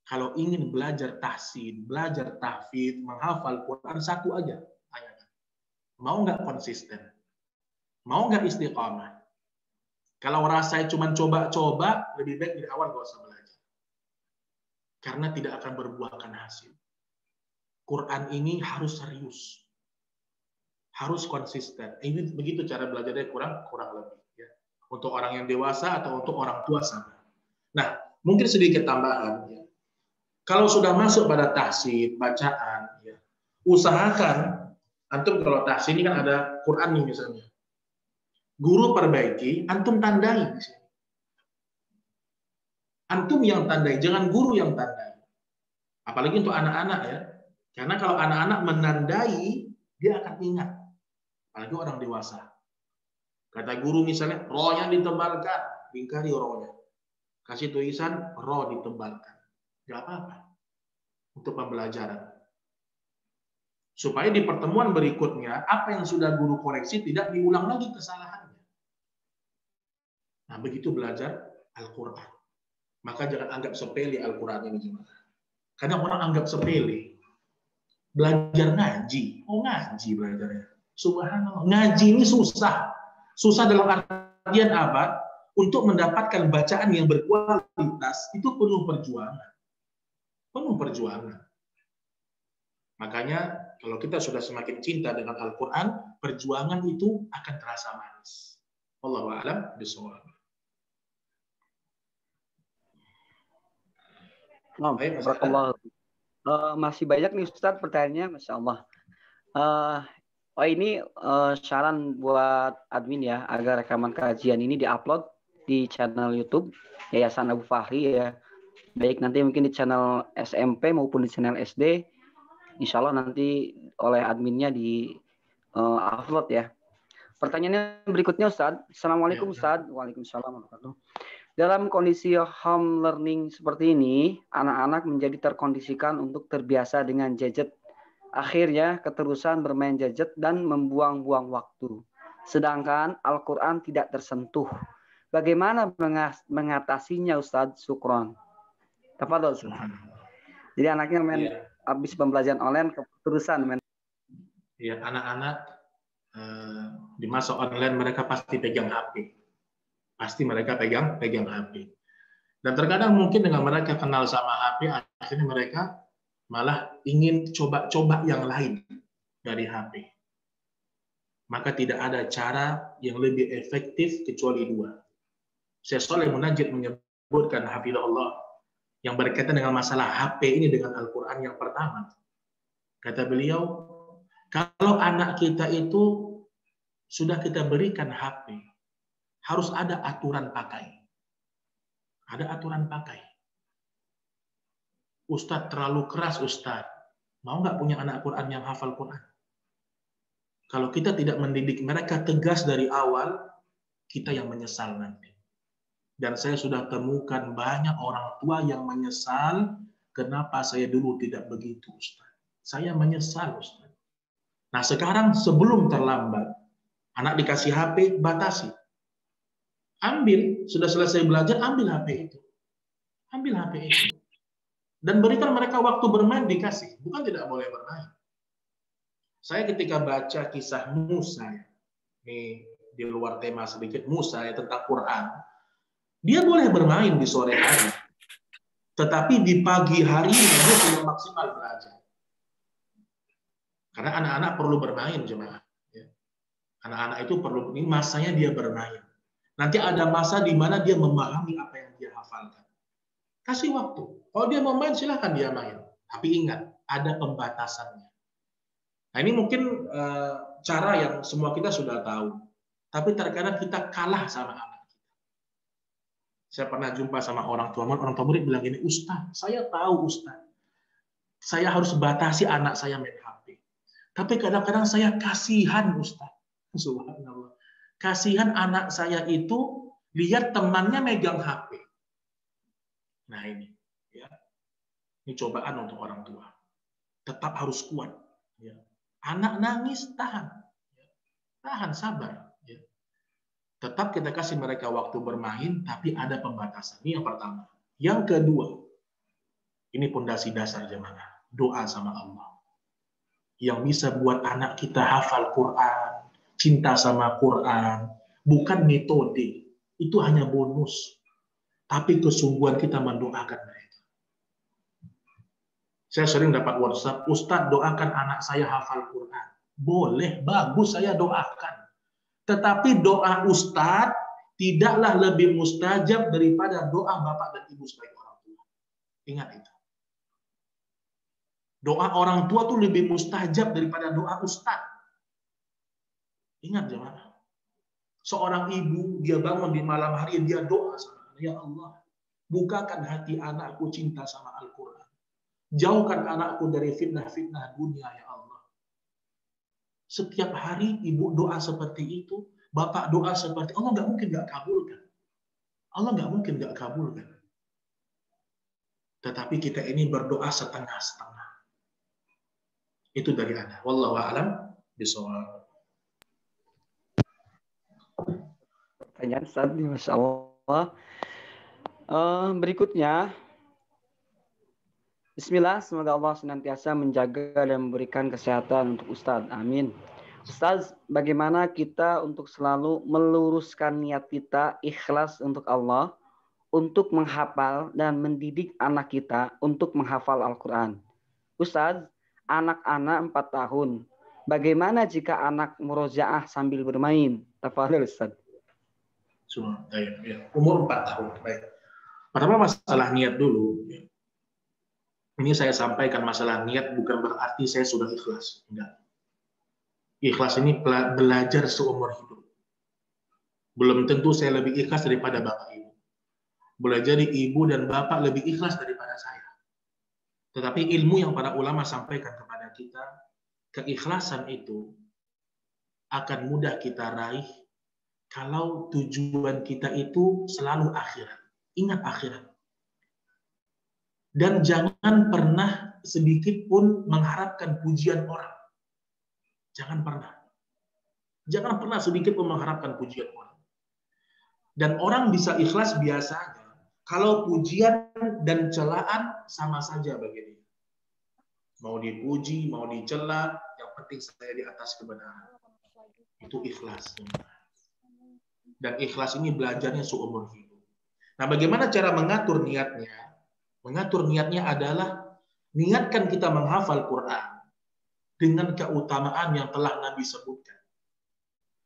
kalau ingin belajar tahsin, belajar tahfidz, menghafal Quran, satu aja tanyakan. Mau nggak konsisten? Mau nggak istiqamah? Kalau rasanya cuma coba-coba, lebih baik dari awal nggak usah belajar. Karena tidak akan berbuahkan hasil. Quran ini harus serius. Harus konsisten. Ini begitu cara belajarnya kurang lebih. Ya. Untuk orang yang dewasa atau untuk orang tua sama. Nah, mungkin sedikit tambahan. Ya. Kalau sudah masuk pada tahsin, bacaan, ya, usahakan, antum kalau tahsin ini kan ada Quran nih misalnya. Guru perbaiki, antum tandai di sini. Antum yang tandai, jangan guru yang tandai. Apalagi untuk anak-anak ya. Karena kalau anak-anak menandai, dia akan ingat. Apalagi orang dewasa. Kata guru misalnya, rohnya ditebalkan, lingkari rohnya. Kasih tulisan, roh ditebalkan. Gak apa-apa. Untuk pembelajaran. Supaya di pertemuan berikutnya, apa yang sudah guru koreksi tidak diulang lagi kesalahannya. Nah, begitu belajar Al-Quran. Maka jangan anggap sepele Al-Quran ini. Kadang orang anggap sepele. Belajar ngaji. Oh, ngaji belajarnya. Subhanallah. Ngaji ini susah. Susah dalam artian apa? Untuk mendapatkan bacaan yang berkualitas, itu penuh perjuangan. Penuh perjuangan. Makanya, kalau kita sudah semakin cinta dengan Al-Quran, perjuangan itu akan terasa manis. Wallahu a'lam bishawab. Masih banyak nih Ustadz pertanyaannya, Masya Allah. Ini saran buat admin ya, agar rekaman kajian ini diupload di channel YouTube Yayasan Abu Fahri ya. Baik nanti mungkin di channel SMP maupun di channel SD. Insya Allah nanti oleh adminnya di upload ya. Pertanyaannya berikutnya Ustadz. Assalamualaikum Ustadz. Waalaikumsalam warahmatullahi wabarakatuh. Dalam kondisi home learning seperti ini, anak-anak menjadi terkondisikan untuk terbiasa dengan gadget. Akhirnya keterusan bermain gadget dan membuang-buang waktu. Sedangkan Al-Quran tidak tersentuh. Bagaimana mengatasinya Ustadz? Syukron. Tafadhol Ustadz. Jadi anaknya main habis pembelajaran online keterusan main. Ya, anak-anak di masa online mereka pasti pegang HP. Pasti mereka pegang HP. Dan terkadang mungkin dengan mereka kenal sama HP, akhirnya mereka malah ingin coba-coba yang lain dari HP. Maka tidak ada cara yang lebih efektif kecuali dua. Syekh Shalih Munajjid menyebutkan hafizahullah yang berkaitan dengan masalah HP ini dengan Al-Quran yang pertama. Kata beliau, kalau anak kita itu sudah kita berikan HP, harus ada aturan pakai. Ada aturan pakai. Ustadz terlalu keras, Ustadz. Mau nggak punya anak Quran yang hafal Quran? Kalau kita tidak mendidik mereka tegas dari awal, kita yang menyesal nanti. Dan saya sudah temukan banyak orang tua yang menyesal, kenapa saya dulu tidak begitu, Ustaz. Saya menyesal, Ustaz. Nah sekarang sebelum terlambat, anak dikasih HP, batasi. Ambil, sudah selesai belajar, ambil HP itu. Ambil HP itu. Dan berikan mereka waktu bermain, dikasih. Bukan tidak boleh bermain. Saya ketika baca kisah Musa, ini di luar tema sedikit, Musa ya, tentang Quran, dia boleh bermain di sore hari, tetapi di pagi hari dia sudah maksimal belajar. Karena anak-anak perlu bermain, jemaah. Anak-anak itu perlu, ini masanya dia bermain. Nanti ada masa di mana dia memahami apa yang dia hafalkan. Kasih waktu. Kalau dia mau main, silahkan dia main. Tapi ingat, ada pembatasannya. Nah ini mungkin cara yang semua kita sudah tahu. Tapi terkadang kita kalah sama anak. Saya pernah jumpa sama orang tua murid bilang gini, Ustaz, saya tahu Ustaz, saya harus batasi anak saya main HP. Tapi kadang-kadang saya kasihan Ustaz. Subhanallah. Kasihan anak saya itu lihat temannya megang HP. Nah ini, ya, ini cobaan untuk orang tua. Tetap harus kuat. Ya. Anak nangis, tahan, tahan, sabar. Tetap kita kasih mereka waktu bermain, tapi ada pembatasan. Ini yang pertama. Yang kedua, ini pondasi dasar jemaah. Doa sama Allah. Yang bisa buat anak kita hafal Quran, cinta sama Quran, bukan metode. Itu hanya bonus. Tapi kesungguhan kita mendoakan mereka. Saya sering dapat WhatsApp, Ustadz doakan anak saya hafal Quran. Boleh, bagus saya doakan. Tetapi doa Ustadz tidaklah lebih mustajab daripada doa bapak dan ibu sebagai orang tua. Ingat itu. Doa orang tua tuh lebih mustajab daripada doa Ustadz. Ingat jemaah. Seorang ibu, dia bangun di malam hari, dia doa sama Allah. Ya Allah, bukakan hati anakku cinta sama Al-Quran. Jauhkan anakku dari fitnah-fitnah dunia, ya Allah. Setiap hari ibu doa seperti itu, bapak doa seperti Allah nggak mungkin nggak kabulkan. Allah nggak mungkin nggak kabulkan. Tetapi kita ini berdoa setengah-setengah. Itu dari Anda. Wallahu a'lam bishawab. Pertanyaan Ustaz, Masya Allah. Berikutnya, Bismillah, semoga Allah senantiasa menjaga dan memberikan kesehatan untuk Ustadz. Amin. Ustadz, bagaimana kita untuk selalu meluruskan niat kita ikhlas untuk Allah, untuk menghafal dan mendidik anak kita untuk menghafal Al-Quran? Ustadz, anak-anak 4 tahun, bagaimana jika anak murojaah sambil bermain? Tafadhol Ustadz. Umur 4 tahun. Baik. Pertama masalah niat dulu. Ini saya sampaikan masalah niat bukan berarti saya sudah ikhlas. Enggak. Ikhlas ini belajar seumur hidup. Belum tentu saya lebih ikhlas daripada bapak ibu. Boleh jadi ibu dan bapak lebih ikhlas daripada saya. Tetapi ilmu yang para ulama sampaikan kepada kita, keikhlasan itu akan mudah kita raih kalau tujuan kita itu selalu akhirat. Ingat akhirat. Dan jangan pernah sedikit pun mengharapkan pujian orang. Jangan pernah. Jangan pernah sedikit pun mengharapkan pujian orang. Dan orang bisa ikhlas biasanya kalau pujian dan celaan sama saja bagi dia. Mau dipuji, mau dicela, yang penting saya di atas kebenaran. Itu ikhlas. Dan ikhlas ini belajarnya seumur hidup. Nah, bagaimana cara mengatur niatnya? Mengatur niatnya adalah Niatkan kita menghafal Quran dengan keutamaan yang telah Nabi sebutkan.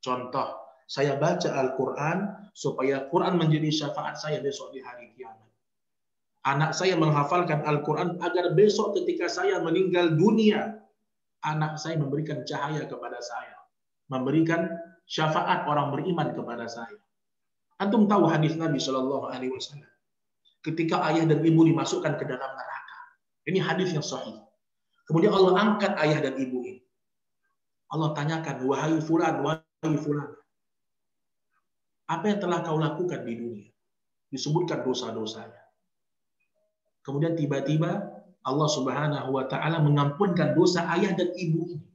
Contoh, saya baca Al-Quran supaya Quran menjadi syafaat saya besok di hari kiamat. Anak saya menghafalkan Al-Quran agar besok ketika saya meninggal dunia, anak saya memberikan cahaya kepada saya, memberikan syafaat orang beriman kepada saya. Antum tahu hadis Nabi Shallallahu Alaihi Wasallam ketika ayah dan ibu dimasukkan ke dalam neraka. Ini hadis yang sahih. Kemudian Allah angkat ayah dan ibu ini. Allah tanyakan, wahai fulan, wahai fulan, apa yang telah kau lakukan di dunia? Disebutkan dosa-dosanya. Kemudian tiba-tiba Allah Subhanahu wa taala mengampunkan dosa ayah dan ibu ini.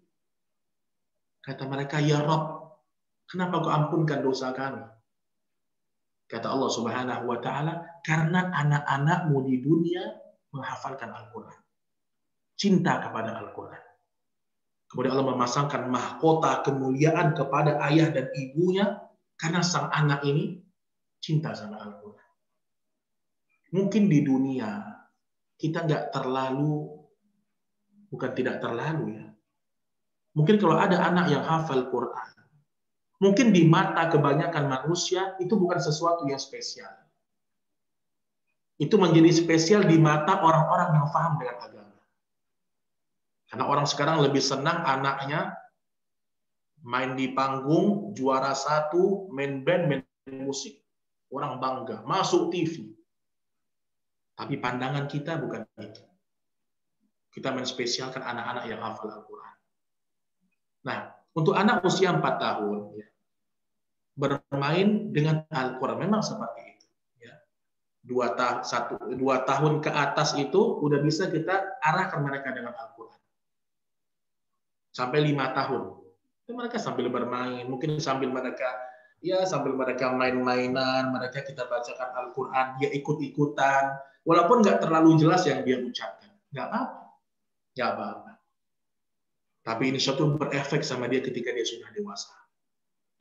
Kata mereka, ya Rabb, kenapa kau ampunkan dosa kami? Kata Allah Subhanahu wa taala, karena anak-anakmu di dunia menghafalkan Al-Quran. Cinta kepada Al-Quran. Kemudian Allah memasangkan mahkota kemuliaan kepada ayah dan ibunya karena sang anak ini cinta sama Al-Quran. Mungkin di dunia kita nggak terlalu, bukan tidak terlalu ya. Mungkin kalau ada anak yang hafal Quran, mungkin di mata kebanyakan manusia itu bukan sesuatu yang spesial. Itu menjadi spesial di mata orang-orang yang paham dengan agama. Karena orang sekarang lebih senang anaknya main di panggung, juara 1, main band, main musik. Orang bangga, masuk TV. Tapi pandangan kita bukan itu. Kita menspesialkan anak-anak yang hafal Al-Quran. Nah, untuk anak usia 4 tahun, ya, bermain dengan Al-Quran memang seperti itu. Ya. 2 tahun ke atas itu udah bisa kita arahkan mereka dengan Al-Quran. Sampai 5 tahun. Itu mereka sambil bermain, mungkin sambil mereka main-mainan, mereka kita bacakan Al-Quran, dia ikut-ikutan, walaupun nggak terlalu jelas yang dia ucapkan. Nggak apa-apa. Nggak apa-apa. Tapi ini suatu berefek sama dia ketika dia sudah dewasa.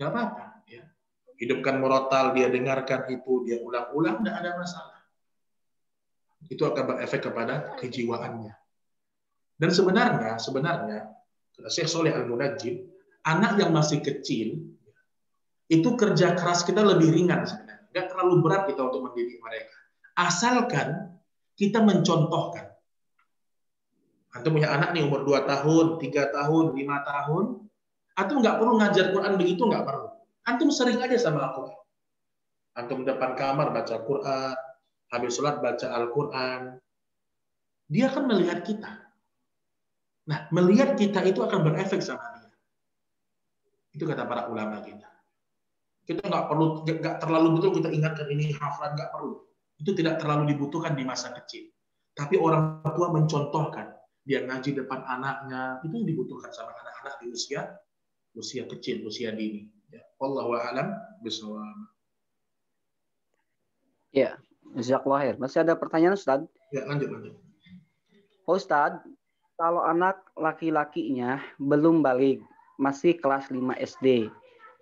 Nggak apa-apa. Ya. Hidupkan murotal, dia dengarkan itu, dia ulang-ulang, nggak ada masalah. Itu akan berefek kepada kejiwaannya. Dan sebenarnya, Syekh Shalih Al-Munajjid, anak yang masih kecil, itu kerja keras kita lebih ringan sebenarnya. Nggak terlalu berat kita untuk mendidik mereka. Asalkan kita mencontohkan. Antum punya anak nih umur 2 tahun, 3 tahun, 5 tahun, antum nggak perlu ngajar Quran begitu, nggak perlu. Antum sering aja sama Al-Quran. Antum depan kamar baca Quran, habis sholat baca Al-Quran. Dia akan melihat kita. Nah, melihat kita itu akan berefek sama dia. Itu kata para ulama kita. Kita nggak terlalu betul kita ingatkan ini hafalan, nggak perlu. Itu tidak terlalu dibutuhkan di masa kecil. Tapi orang tua mencontohkan, dia ngaji depan anaknya, itu yang dibutuhkan sama anak-anak di usia kecil, usia dini. Ya. Wallahu a'lam bishawab. Ya, jazakallahu khair. Masih ada pertanyaan, Ustaz? Ya, lanjut. Pak Ustaz, kalau anak laki-lakinya belum balik, masih kelas 5 SD,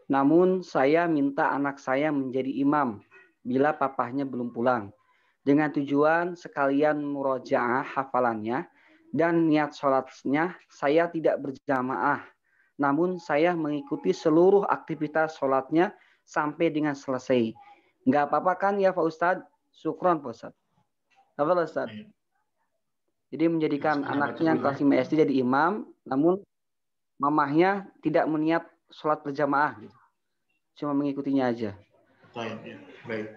namun saya minta anak saya menjadi imam bila papahnya belum pulang, dengan tujuan sekalian murojaah hafalannya dan niat sholatnya saya tidak berjamaah, namun saya mengikuti seluruh aktivitas sholatnya sampai dengan selesai. Nggak apa-apa kan ya Pak Ustadz? Syukron Pak Ustadz. Apa Ustadz? Jadi menjadikan anaknya kelas 5 SD jadi imam, namun mamahnya tidak meniat sholat berjamaah, gitu. Cuma mengikutinya aja. Baik.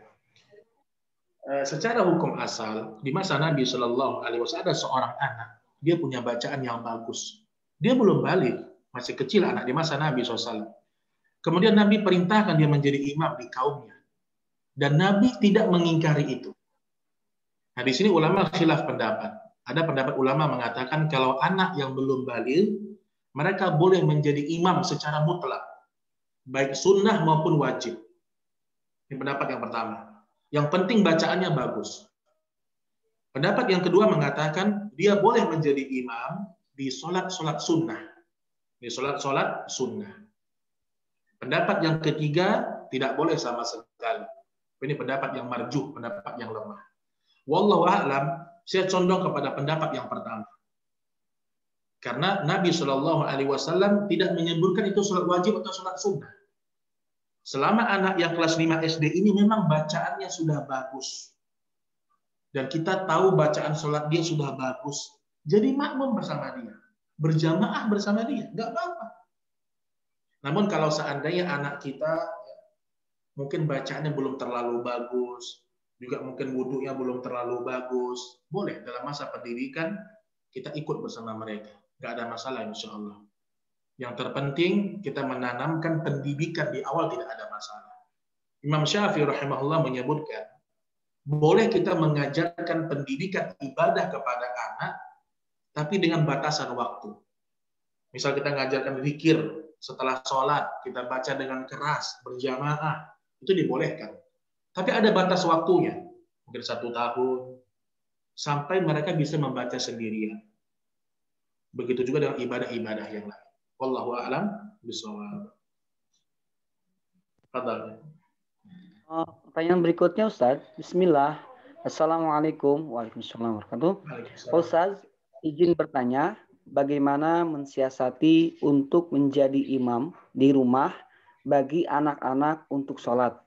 Secara hukum asal, di masa Nabi Shallallahu Alaihi Wasallam ada seorang anak, dia punya bacaan yang bagus. Dia belum balik, masih kecil anak di masa Nabi SAW. Kemudian Nabi perintahkan dia menjadi imam di kaumnya. Dan Nabi tidak mengingkari itu. Nah, di sini ulama khilaf pendapat. Ada pendapat ulama mengatakan kalau anak yang belum balik, mereka boleh menjadi imam secara mutlak, baik sunnah maupun wajib. Ini pendapat yang pertama. Yang penting bacaannya bagus. Pendapat yang kedua mengatakan dia boleh menjadi imam di sholat-sholat sunnah. Di sholat-sholat sunnah. Pendapat yang ketiga tidak boleh sama sekali. Ini pendapat yang marjuh, pendapat yang lemah. Wallahu a'lam, saya condong kepada pendapat yang pertama. Karena Nabi Shallallahu Alaihi Wasallam tidak menyebutkan itu sholat wajib atau sholat sunnah. Selama anak yang kelas 5 SD ini memang bacaannya sudah bagus. Dan kita tahu bacaan sholat dia sudah bagus. Jadi makmum bersama dia. Berjamaah bersama dia. Nggak apa-apa. Namun kalau seandainya anak kita mungkin bacaannya belum terlalu bagus, juga mungkin wudunya belum terlalu bagus, boleh dalam masa pendidikan kita ikut bersama mereka. Nggak ada masalah insya Allah. Yang terpenting kita menanamkan pendidikan di awal, tidak ada masalah. Imam Syafi'i rahimahullah menyebutkan, boleh kita mengajarkan pendidikan ibadah kepada anak, tapi dengan batasan waktu. Misal kita mengajarkan zikir setelah sholat, kita baca dengan keras, berjamaah, itu dibolehkan. Tapi ada batas waktunya, mungkin 1 tahun, sampai mereka bisa membaca sendirian. Begitu juga dengan ibadah-ibadah yang lain. Wallahu a'lam bishawab. Fadhal. Pertanyaan berikutnya Ustaz. Bismillah. Assalamualaikum. Waalaikumsalam warahmatullahi wabarakatuh. Ustaz, izin bertanya, bagaimana mensiasati untuk menjadi imam di rumah bagi anak-anak untuk sholat?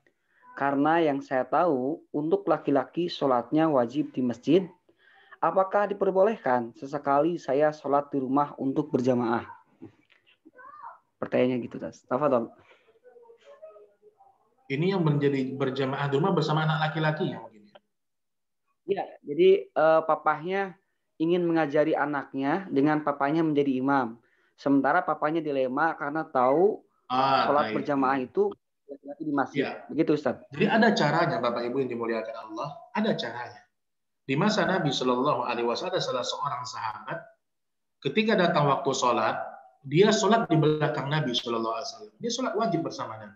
Karena yang saya tahu, untuk laki-laki sholatnya wajib di masjid. Apakah diperbolehkan sesekali saya sholat di rumah untuk berjamaah? Pertanyaannya gitu, Tas. Tafadhol. Ini yang menjadi berjamaah di rumah bersama anak laki-laki ya mungkin. Ya, jadi papahnya ingin mengajari anaknya dengan papanya menjadi imam. Sementara papanya dilema karena tahu sholat berjamaah itu laki-laki di masjid. Ya. Begitu, Ustaz. Jadi ada caranya, Bapak Ibu yang dimuliakan Allah, ada caranya. Di masa Nabi Shallallahu Alaihi Wasallam ada salah seorang sahabat, ketika datang waktu sholat, dia sholat di belakang Nabi Shallallahu Alaihi Wasallam. Dia sholat wajib bersama Nabi.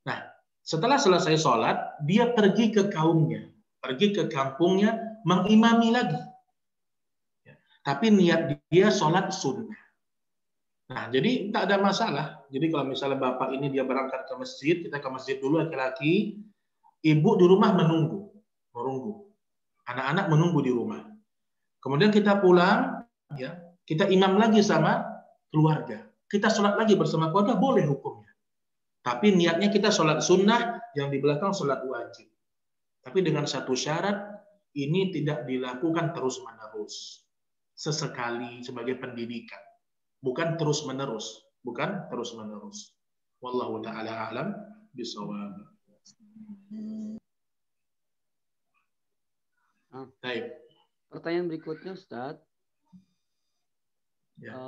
Nah, setelah selesai sholat, dia pergi ke kaumnya, pergi ke kampungnya, mengimami lagi. Tapi niat dia sholat sunnah. Nah, jadi tak ada masalah. Jadi kalau misalnya bapak ini dia berangkat ke masjid, kita ke masjid dulu laki-laki, ibu di rumah menunggu. Anak-anak menunggu di rumah. Kemudian kita pulang, ya, kita imam lagi sama keluarga. Kita sholat lagi bersama keluarga, boleh hukumnya. Tapi niatnya kita sholat sunnah, yang di belakang sholat wajib. Tapi dengan satu syarat, ini tidak dilakukan terus-menerus. Sesekali sebagai pendidikan. Bukan terus-menerus. Wallahu ta'ala a'lam bishawab. Baik. Pertanyaan berikutnya, Ustaz. Ya.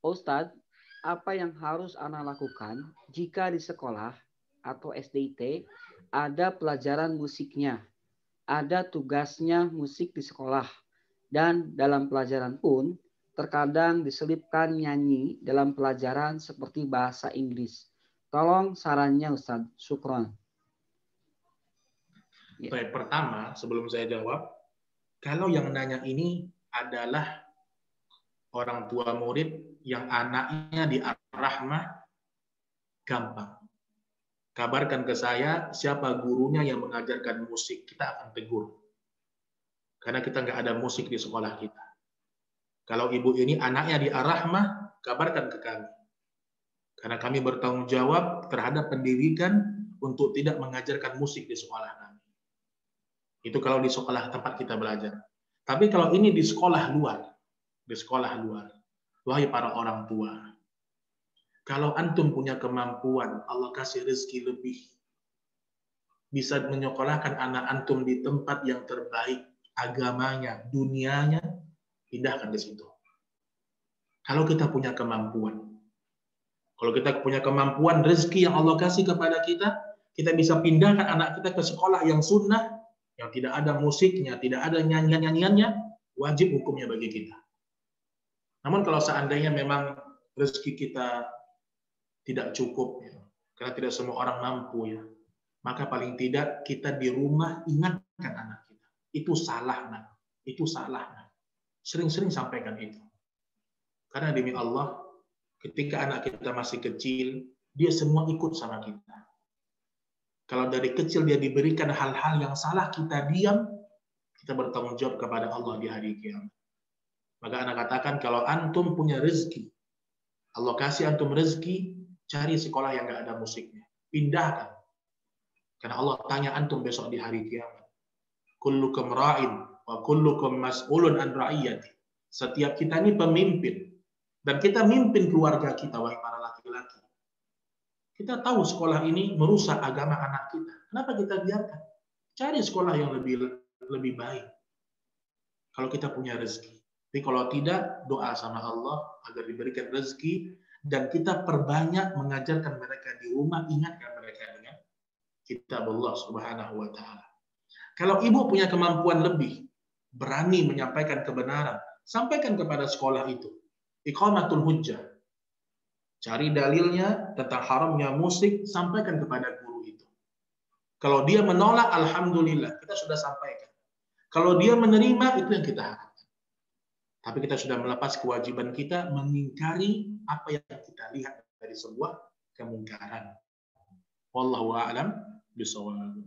Ustaz, apa yang harus anak lakukan jika di sekolah atau SDIT ada pelajaran musiknya, ada tugasnya musik di sekolah, dan dalam pelajaran pun terkadang diselipkan nyanyi dalam pelajaran seperti bahasa Inggris. Tolong sarannya, Ustaz. Syukron. Ya. Baik, pertama sebelum saya jawab, kalau yang nanya ini adalah orang tua murid yang anaknya di Ar-Rahmah, gampang. Kabarkan ke saya siapa gurunya yang mengajarkan musik, kita akan tegur. Karena kita nggak ada musik di sekolah kita. Kalau ibu ini anaknya di Ar-Rahmah, kabarkan ke kami. Karena kami bertanggung jawab terhadap pendidikan untuk tidak mengajarkan musik di sekolah kami. Itu kalau di sekolah tempat kita belajar. Tapi kalau ini di sekolah luar, wahai para orang tua, kalau antum punya kemampuan, Allah kasih rezeki lebih, bisa menyekolahkan anak antum di tempat yang terbaik, agamanya, dunianya, pindahkan di situ. Kalau kita punya kemampuan, rezeki yang Allah kasih kepada kita, kita bisa pindahkan anak kita ke sekolah yang sunnah, yang tidak ada musiknya, tidak ada nyanyian-nyanyiannya, wajib hukumnya bagi kita. Namun kalau seandainya memang rezeki kita tidak cukup, ya, karena tidak semua orang mampu, ya, maka paling tidak kita di rumah ingatkan anak kita. Itu salah, nak. Itu salah, nak. Sering-sering sampaikan itu. Karena demi Allah, ketika anak kita masih kecil, dia semua ikut sama kita. Kalau dari kecil dia diberikan hal-hal yang salah, kita diam, Kita bertanggung jawab kepada Allah di hari kiamat. Maka anak katakan, kalau antum punya rezeki, Allah kasih antum rezeki, cari sekolah yang nggak ada musiknya. Pindahkan. Karena Allah tanya antum besok di hari kiamat. Kullukum ra'in wa kullukum mas'ulun an ra'iyati. Setiap kita ini pemimpin. Dan kita mimpin keluarga kita, wahai para laki-laki. Kita tahu sekolah ini merusak agama anak kita. Kenapa kita biarkan? Cari sekolah yang lebih baik. Kalau kita punya rezeki. Tapi kalau tidak, doa sama Allah agar diberikan rezeki dan kita perbanyak mengajarkan mereka di rumah, ingatkan mereka dengan kitab Allah Subhanahu wa taala. Kalau ibu punya kemampuan lebih, berani menyampaikan kebenaran, sampaikan kepada sekolah itu. Iqamatul hujjah. Cari dalilnya tentang haramnya musik, sampaikan kepada guru itu. Kalau dia menolak, alhamdulillah, kita sudah sampaikan. Kalau dia menerima, itu yang kita harapkan. Tapi kita sudah melepas kewajiban kita mengingkari apa yang kita lihat dari sebuah kemungkaran. Wallahu a'lam bishawab.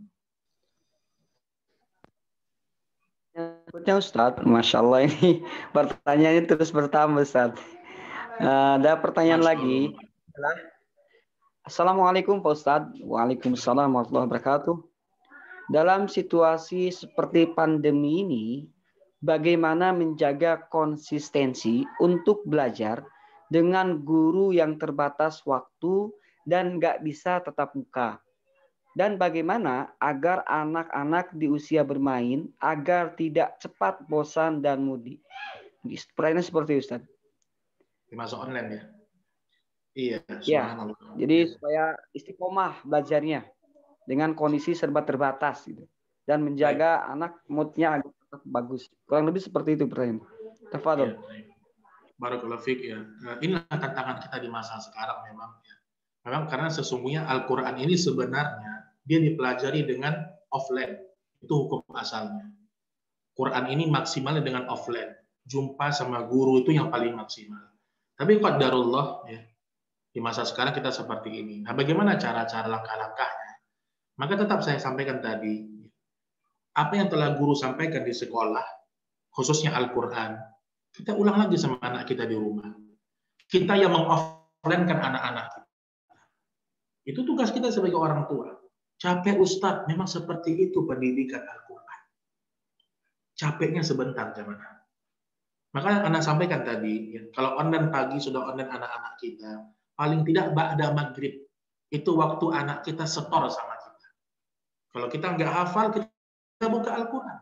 Berikutnya Ustadz, Masya Allah ini pertanyaannya terus bertambah Ustadz. Ada pertanyaan lagi. Assalamualaikum Pak Ustadz. Waalaikumsalam warahmatullahi wabarakatuh. Dalam situasi seperti pandemi ini, bagaimana menjaga konsistensi untuk belajar dengan guru yang terbatas waktu dan nggak bisa tatap muka? Dan bagaimana agar anak-anak di usia bermain agar tidak cepat bosan dan mudi? Pertanyaannya seperti itu, Ustaz. Dimasuk online ya? Iya. Ya, jadi supaya istiqomah belajarnya dengan kondisi serba terbatas gitu. Dan menjaga anak moodnya agar tetap bagus. Kurang lebih seperti itu pertanyaan. Tafadhol. Barakallahu fiik ya. Inilah tantangan kita di masa sekarang memang ya. Memang karena sesungguhnya Al-Qur'an ini sebenarnya dia dipelajari dengan offline. Itu hukum asalnya. Quran ini maksimalnya dengan offline. Jumpa sama guru itu yang paling maksimal. Tapi qadarullah ya. Di masa sekarang kita seperti ini. Nah, bagaimana cara-cara langkah-langkahnya? Maka tetap saya sampaikan tadi, apa yang telah guru sampaikan di sekolah, khususnya Al-Quran, kita ulang lagi sama anak kita di rumah. Kita yang mengoffline-kan anak-anak kita. Itu tugas kita sebagai orang tua. Capek Ustadz, memang seperti itu pendidikan Al-Quran. Capeknya sebentar, jemaah. Maka anak sampaikan tadi, ya, kalau online pagi sudah online anak-anak kita, paling tidak ba'da maghrib, itu waktu anak kita setor sama kita. Kalau kita nggak hafal, kita buka Al-Quran.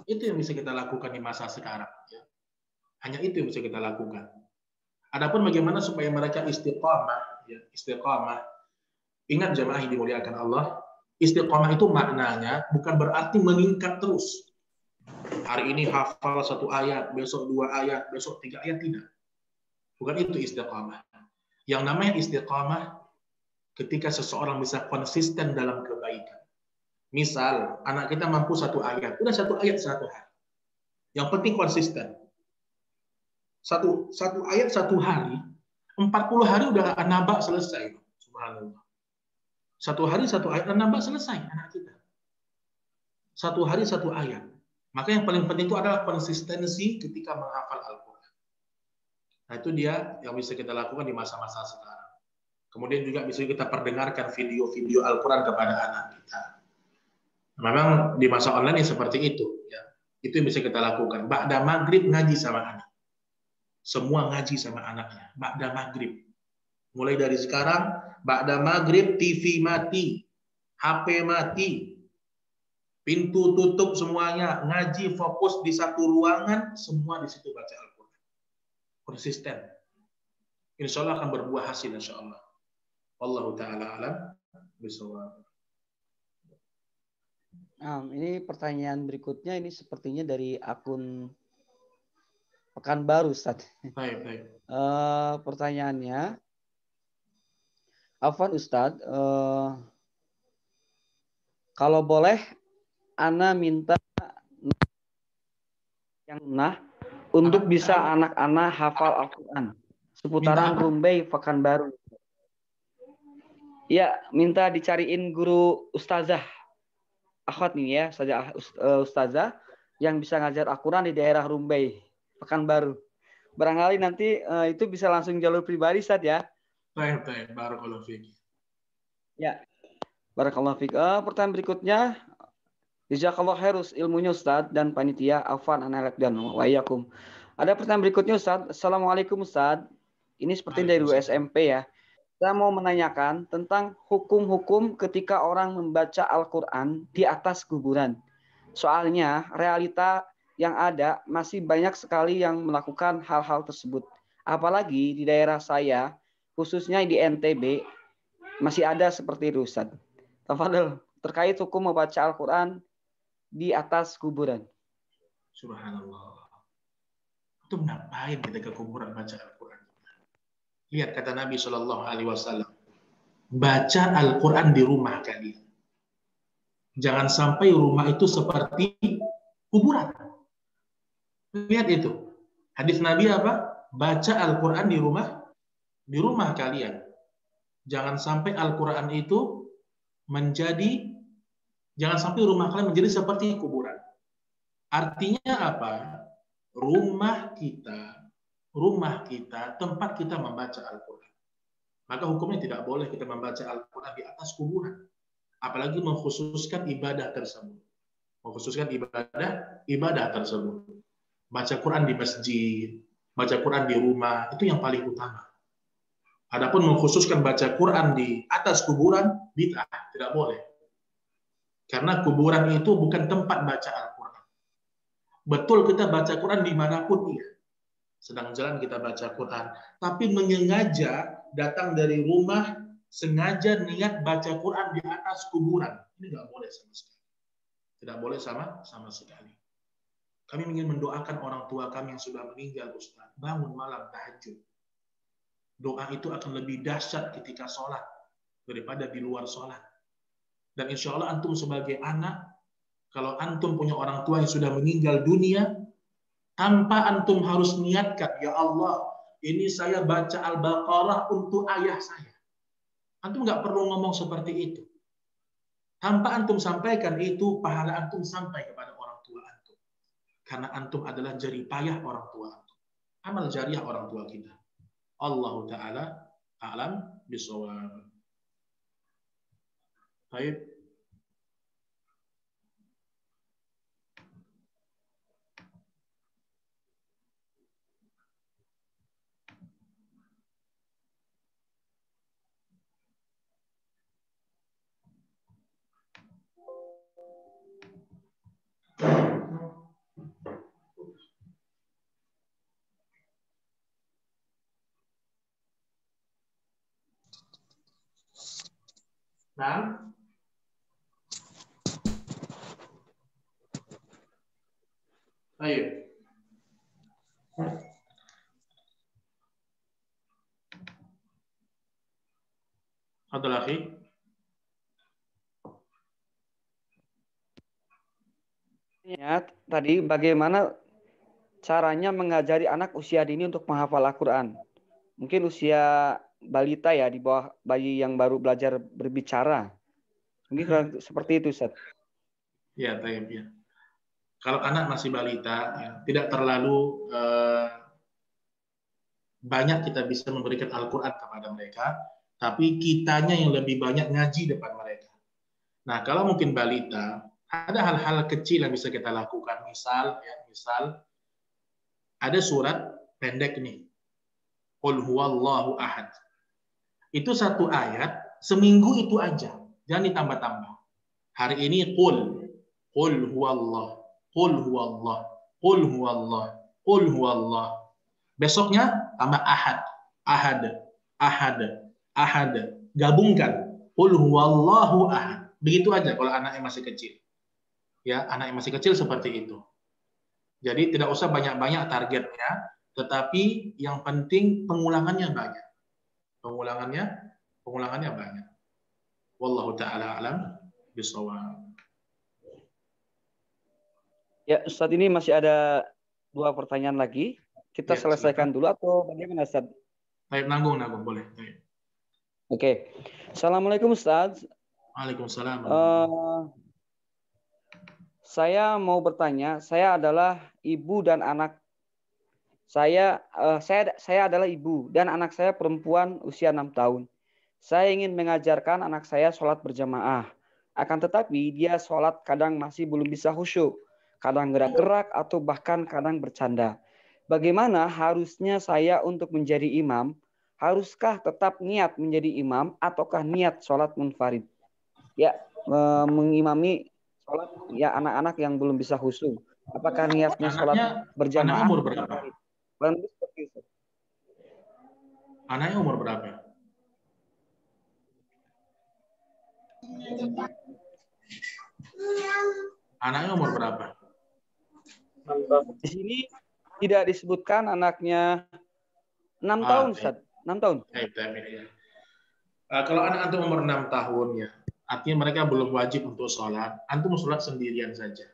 Itu yang bisa kita lakukan di masa sekarang. Ya. Hanya itu yang bisa kita lakukan. Adapun bagaimana supaya mereka istiqamah, ya, istiqamah. Ingat jemaah yang dimuliakan Allah, istiqamah itu maknanya bukan berarti meningkat terus. Hari ini hafal 1 ayat, besok 2 ayat, besok 3 ayat, tidak. Bukan itu istiqamah. Yang namanya istiqamah ketika seseorang bisa konsisten dalam kebaikan. Misal, anak kita mampu 1 ayat, udah 1 ayat 1 hari. Yang penting konsisten. Satu ayat 1 hari, 40 hari udah nambah selesai. Subhanallah. 1 hari 1 ayat nambah selesai anak kita. 1 hari 1 ayat. Maka yang paling penting itu adalah konsistensi ketika menghafal Al-Quran. Nah itu dia yang bisa kita lakukan di masa-masa sekarang. Kemudian juga bisa kita perdengarkan video-video Al-Quran kepada anak kita. Memang di masa online seperti itu. Ya. Itu yang bisa kita lakukan. Ba'da maghrib ngaji sama anak. Semua ngaji sama anaknya. Ba'da maghrib. Mulai dari sekarang, ba'da maghrib TV mati. HP mati. Pintu tutup semuanya, ngaji fokus di satu ruangan, semua di situ baca Al-Quran. Konsisten. Insya Allah akan berbuah hasil, insya Allah. Wallahu ta'ala alam bisawab. Ini pertanyaan berikutnya, ini sepertinya dari akun Pekanbaru, Ustaz. Baik. Pertanyaannya, Afwan Ustaz, kalau boleh, Ana minta yang untuk bisa anak-anak hafal Al-Quran seputaran Rumbay Pekanbaru. Ya, minta dicariin guru ustazah. Akhwat nih ya, saja ustazah yang bisa ngajar Al-Quran di daerah Rumbay, Pekanbaru. Barangkali nanti itu bisa langsung jalur pribadi, Ustaz ya. Baik, baik. Barakallahu fiik. Ya, barakallahu fiik. Pertanyaan berikutnya, jazakallahu khairus ilmunya Ustaz dan panitia, afwan analek dan wa iyyakum. Ada pertanyaan berikutnya Ustaz. Assalamualaikum Ustaz. Ini seperti dari SMP ya. Saya mau menanyakan tentang hukum-hukum ketika orang membaca Al-Quran di atas kuburan. Soalnya realita yang ada masih banyak sekali yang melakukan hal-hal tersebut. Apalagi di daerah saya, khususnya di NTB, masih ada seperti itu Ustaz. Tafadhol, terkait hukum membaca Al-Quran di atas kuburan. Subhanallah. Itu ngapain kita ke kuburan baca Al-Quran? Lihat kata Nabi Shallallahu Alaihi Wasallam, baca Al-Quran di rumah kalian. Jangan sampai rumah itu seperti kuburan. Lihat itu. Hadis Nabi apa? Baca Al-Quran di rumah kalian. Jangan sampai Al-Quran itu jangan sampai rumah kalian menjadi seperti kuburan. Artinya apa? Rumah kita, tempat kita membaca Al-Quran. Maka hukumnya tidak boleh kita membaca Al-Quran di atas kuburan. Apalagi mengkhususkan ibadah tersebut. Ibadah tersebut. Baca Quran di masjid, baca Quran di rumah, itu yang paling utama. Adapun mengkhususkan baca Quran di atas kuburan, bid'ah, tidak boleh. Karena kuburan itu bukan tempat baca Al-Quran. Betul kita baca Quran dimanapun iya. Sedang jalan kita baca Quran. Tapi menyengaja datang dari rumah, sengaja niat baca Quran di atas kuburan. Ini nggak boleh sama sekali. Tidak boleh sama sekali. Kami ingin mendoakan orang tua kami yang sudah meninggal, Ustaz. Bangun malam tahajud. Doa itu akan lebih dahsyat ketika sholat daripada di luar sholat. Dan insya Allah antum sebagai anak, kalau antum punya orang tua yang sudah meninggal dunia, tanpa antum harus niatkan, ya Allah, ini saya baca Al-Baqarah untuk ayah saya. Antum nggak perlu ngomong seperti itu. Tanpa antum sampaikan itu, pahala antum sampai kepada orang tua antum. Karena antum adalah jerih payah orang tua antum. Amal jariah orang tua kita. Allah Ta'ala a'lam bishawab. Baik. Nah, ayo. Ada lagi? Ya, tadi bagaimana caranya mengajari anak usia dini untuk menghafal Al-Quran? Mungkin usia balita ya, di bawah bayi yang baru belajar berbicara. Mungkin seperti itu, Ustaz. Ya, tayyib ya. Kalau anak masih balita, ya, tidak terlalu banyak kita bisa memberikan Al-Quran kepada mereka, tapi kitanya yang lebih banyak ngaji depan mereka. Nah, kalau mungkin balita, ada hal-hal kecil yang bisa kita lakukan. Misal ada surat pendek nih, Qul huwallahu ahad. Itu satu ayat, seminggu itu aja, jangan ditambah-tambah. Hari ini Qul huwallah, Qul huwallah, Qul huwallah, Qul huwallah. Besoknya tambah ahad. Gabungkan. Qul huwallahu ahad. Begitu aja kalau anaknya masih kecil. Ya, anak yang masih kecil seperti itu. Jadi tidak usah banyak-banyak targetnya, tetapi yang penting pengulangannya banyak. Pengulangannya banyak. Wallahu ta'ala alam bishawab. Ya, Ustaz, ini masih ada 2 pertanyaan lagi. Kita Ya, selesaikan silakan. dulu atau bagaimana, Ustaz? Baik, nanggung boleh. Baik. Oke. Assalamualaikum, Ustaz. Waalaikumsalam. Saya mau bertanya, saya adalah ibu dan anak saya adalah ibu dan anak saya perempuan usia 6 tahun. Saya ingin mengajarkan anak saya sholat berjamaah. Akan tetapi dia sholat kadang masih belum bisa khusyuk, kadang gerak-gerak atau bahkan kadang bercanda. Bagaimana harusnya saya untuk menjadi imam? Haruskah tetap niat menjadi imam ataukah niat sholat munfarid? Ya, mengimami sholat ya anak-anak yang belum bisa khusyuk. Apakah niatnya sholat Anaknya berjamaah umur atau berapa? munfarid? Kurang lebih seperti itu. Anaknya umur berapa? Anaknya umur berapa? Di sini tidak disebutkan anaknya 6 tahun, Ustaz. 6 tahun. Kalau anak antum umur 6 tahun ya, artinya mereka belum wajib untuk sholat. Antum sholat sendirian saja.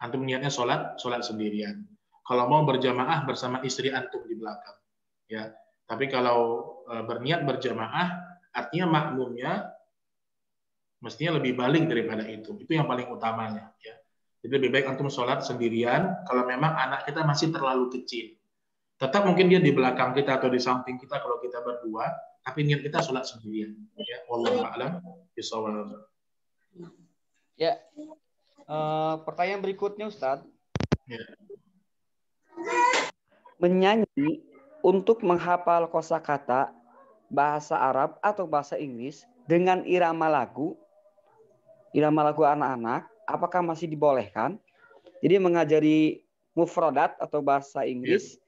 Antum niatnya sholat sendirian. Kalau mau berjamaah bersama istri antum di belakang, ya. Tapi kalau berniat berjamaah, artinya makmumnya mestinya lebih balik daripada itu. Itu yang paling utamanya, ya. Jadi lebih baik antum sholat sendirian. Kalau memang anak kita masih terlalu kecil, tetap mungkin dia di belakang kita atau di samping kita kalau kita berdua, tapi niat kita sholat sendirian. Ya, wallahu a'lam bishawab. Ya. Pertanyaan berikutnya, Ustaz. Ya. Menyanyi untuk menghafal kosakata bahasa Arab atau bahasa Inggris dengan irama lagu anak-anak, apakah masih dibolehkan? Jadi mengajari mufradat atau bahasa Inggris,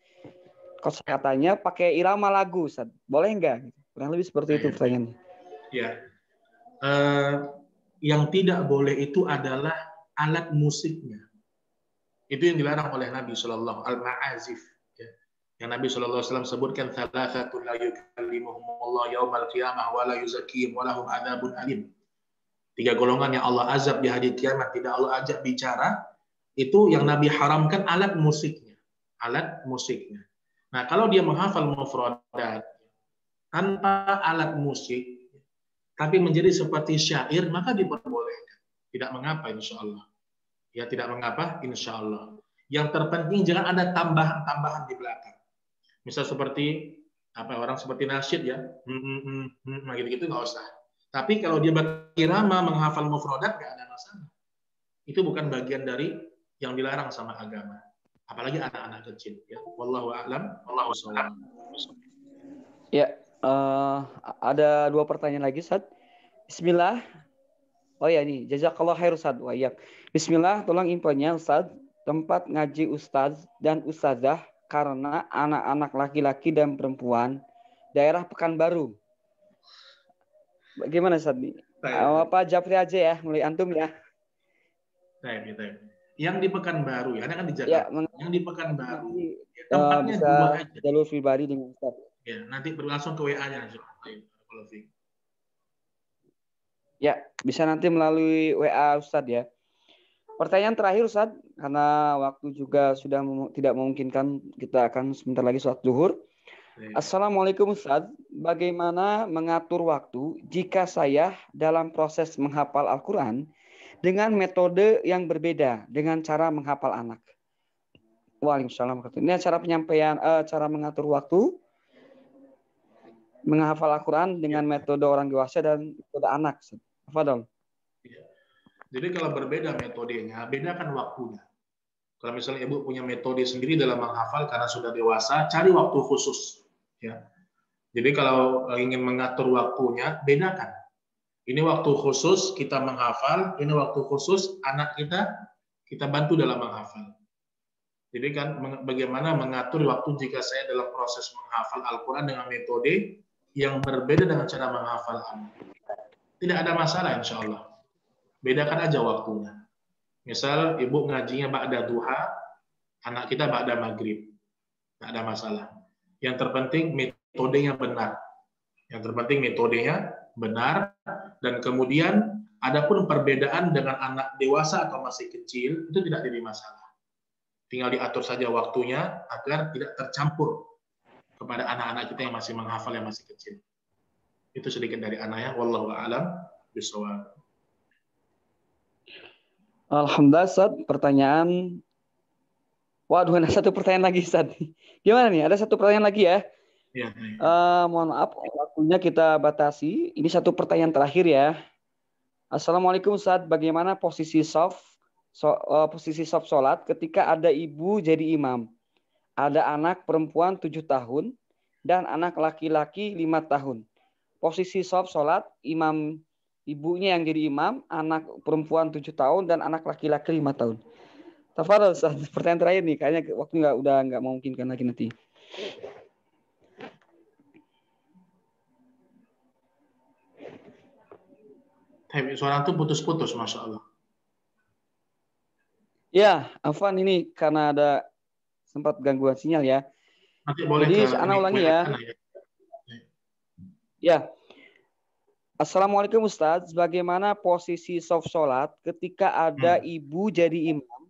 kosakatanya pakai irama lagu, Ustaz. Boleh enggak? Kurang lebih seperti itu pertanyaannya. Ya. Yang tidak boleh itu adalah alat musiknya. Itu yang dilarang oleh Nabi Shallallahu al-ma'azif. Ya. Yang Nabi Shallallahu alaihi wasallam sebutkan thalathatun la yukallimuhumullah yaumal qiyamah wa la yuzakkihim wa lahum adzabun alim. 3 golongan yang Allah azab di hari kiamat, tidak Allah ajak bicara, itu yang Nabi haramkan alat musiknya. Alat musiknya. Nah, kalau dia menghafal mufradat tanpa alat musik, tapi menjadi seperti syair, maka diperbolehkan. Tidak mengapa, insya Allah. Ya, tidak mengapa, insya Allah. Yang terpenting jangan ada tambahan-tambahan di belakang. Misal seperti orang seperti nasyid ya, gitu-gitu nggak usah. Tapi kalau dia berirama menghafal mufradat nggak ada masalah. Itu bukan bagian dari yang dilarang sama agama. Apalagi anak-anak kecil. Ya, wallahu a'lam. Wallahu a'lam. Ya, ada 2 pertanyaan lagi, Ustaz. Bismillah. Oh ya, ini jazakallah khair, Ustaz. Bismillah, tolong infonya, Ustaz. Tempat ngaji Ustaz dan Ustazah karena anak-anak laki-laki dan perempuan daerah Pekanbaru. Bagaimana, Ustaz? Apa Japri aja ya, mulai antum ya. Yang di Pekanbaru ya, Anda kan di Jakarta. Ya, yang di Pekanbaru. Tempatnya bisa 2 aja. jalur pribadi dengan Ustaz. Ya, nanti berlangsung ke WA-nya. Ya, bisa nanti melalui WA Ustaz ya. Pertanyaan terakhir Ustaz, karena waktu juga sudah tidak memungkinkan, kita akan sebentar lagi sholat zuhur. Assalamualaikum Ustaz, bagaimana mengatur waktu jika saya dalam proses menghafal Al-Quran dengan metode yang berbeda dengan cara menghafal anak? Waalaikumsalam. Ini cara penyampaian, cara mengatur waktu menghafal Al-Quran dengan metode orang dewasa dan metode anak. Fadol. Jadi kalau berbeda metodenya, bedakan waktunya. Kalau misalnya ibu punya metode sendiri dalam menghafal karena sudah dewasa, cari waktu khusus. Ya. Jadi kalau ingin mengatur waktunya, bedakan. Ini waktu khusus kita menghafal, ini waktu khusus anak kita bantu dalam menghafal. Jadi kan bagaimana mengatur waktu jika saya dalam proses menghafal Al-Quran dengan metode yang berbeda dengan cara menghafal anak. Tidak ada masalah insya Allah. Bedakan aja waktunya. Misal ibu ngajinya ba'da duha, anak kita ba'da maghrib. Tidak ada masalah. Yang terpenting metodenya benar. Yang terpenting metodenya benar. Dan kemudian adapun perbedaan dengan anak dewasa atau masih kecil, itu tidak jadi masalah. Tinggal diatur saja waktunya agar tidak tercampur kepada anak-anak kita yang masih menghafal, yang masih kecil. Itu sedikit dari anaknya. Wallahu a'lam bishawab. Alhamdulillah, Ustaz. Pertanyaan. Waduh, ada satu pertanyaan lagi, Ustaz. Gimana nih? Ada satu pertanyaan lagi ya. Ya, Mohon maaf, waktunya kita batasi. Ini satu pertanyaan terakhir ya. Assalamualaikum, Ustaz. Bagaimana posisi soft sholat ketika ada ibu jadi imam? Ada anak perempuan 7 tahun dan anak laki-laki 5 tahun. Posisi soft sholat, imam ibunya yang jadi imam, anak perempuan 7 tahun dan anak laki-laki 5 tahun. Tafadhol, Ustaz. Pertanyaan terakhir nih, kayaknya waktu udah nggak memungkinkan lagi nanti. Suara itu putus-putus, Masya Allah. Ya, Afwan, ini karena ada sempat gangguan sinyal ya. Nanti boleh Jadi, ke ana ulangi ya. Ya. Assalamualaikum, Ustaz. Bagaimana posisi soft sholat ketika ada ibu jadi imam,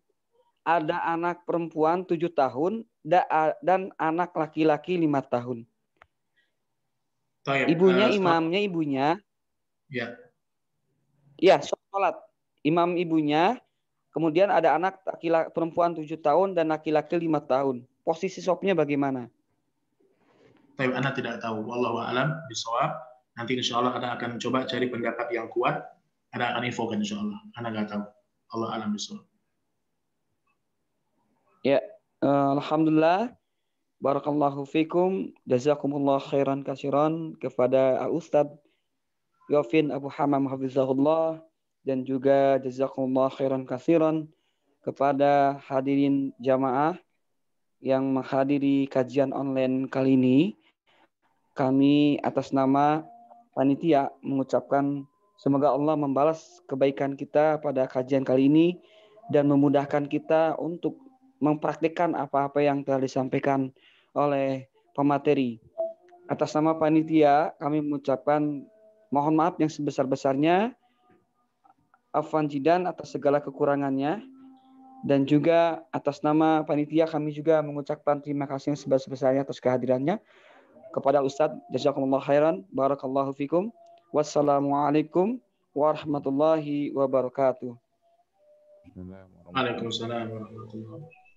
ada anak perempuan 7 tahun, dan anak laki-laki 5 tahun. Ibunya, imamnya ibunya. Ya. Ya, soft sholat. Imam ibunya, kemudian ada anak laki-laki perempuan 7 tahun dan laki-laki 5 tahun. Posisi softnya bagaimana? Anda tidak tahu. Wallahu a'lam bishawab. Nanti insya Allah Anda akan coba cari pendapat yang kuat. Anda akan infokan insya Allah. Anda nggak tahu. Allah a'lam bishawab. Ya, alhamdulillah. Barakallahu fikum. Jazakumullah khairan kasiran kepada Ustadz Yofin Abu Hamam hafizahullah, dan juga jazakumullah khairan kasiran kepada hadirin jamaah yang menghadiri kajian online kali ini. Kami atas nama panitia mengucapkan semoga Allah membalas kebaikan kita pada kajian kali ini dan memudahkan kita untuk mempraktikkan apa-apa yang telah disampaikan oleh pemateri. Atas nama panitia kami mengucapkan mohon maaf yang sebesar-besarnya, afwan jidan atas segala kekurangannya, dan juga atas nama panitia kami juga mengucapkan terima kasih yang sebesar-besarnya atas kehadirannya kepada Ustadz. Jazakumullah khairan. Barakallahu fikum. Wassalamualaikum warahmatullahi wabarakatuh. Waalaikumsalam warahmatullahi wabarakatuh.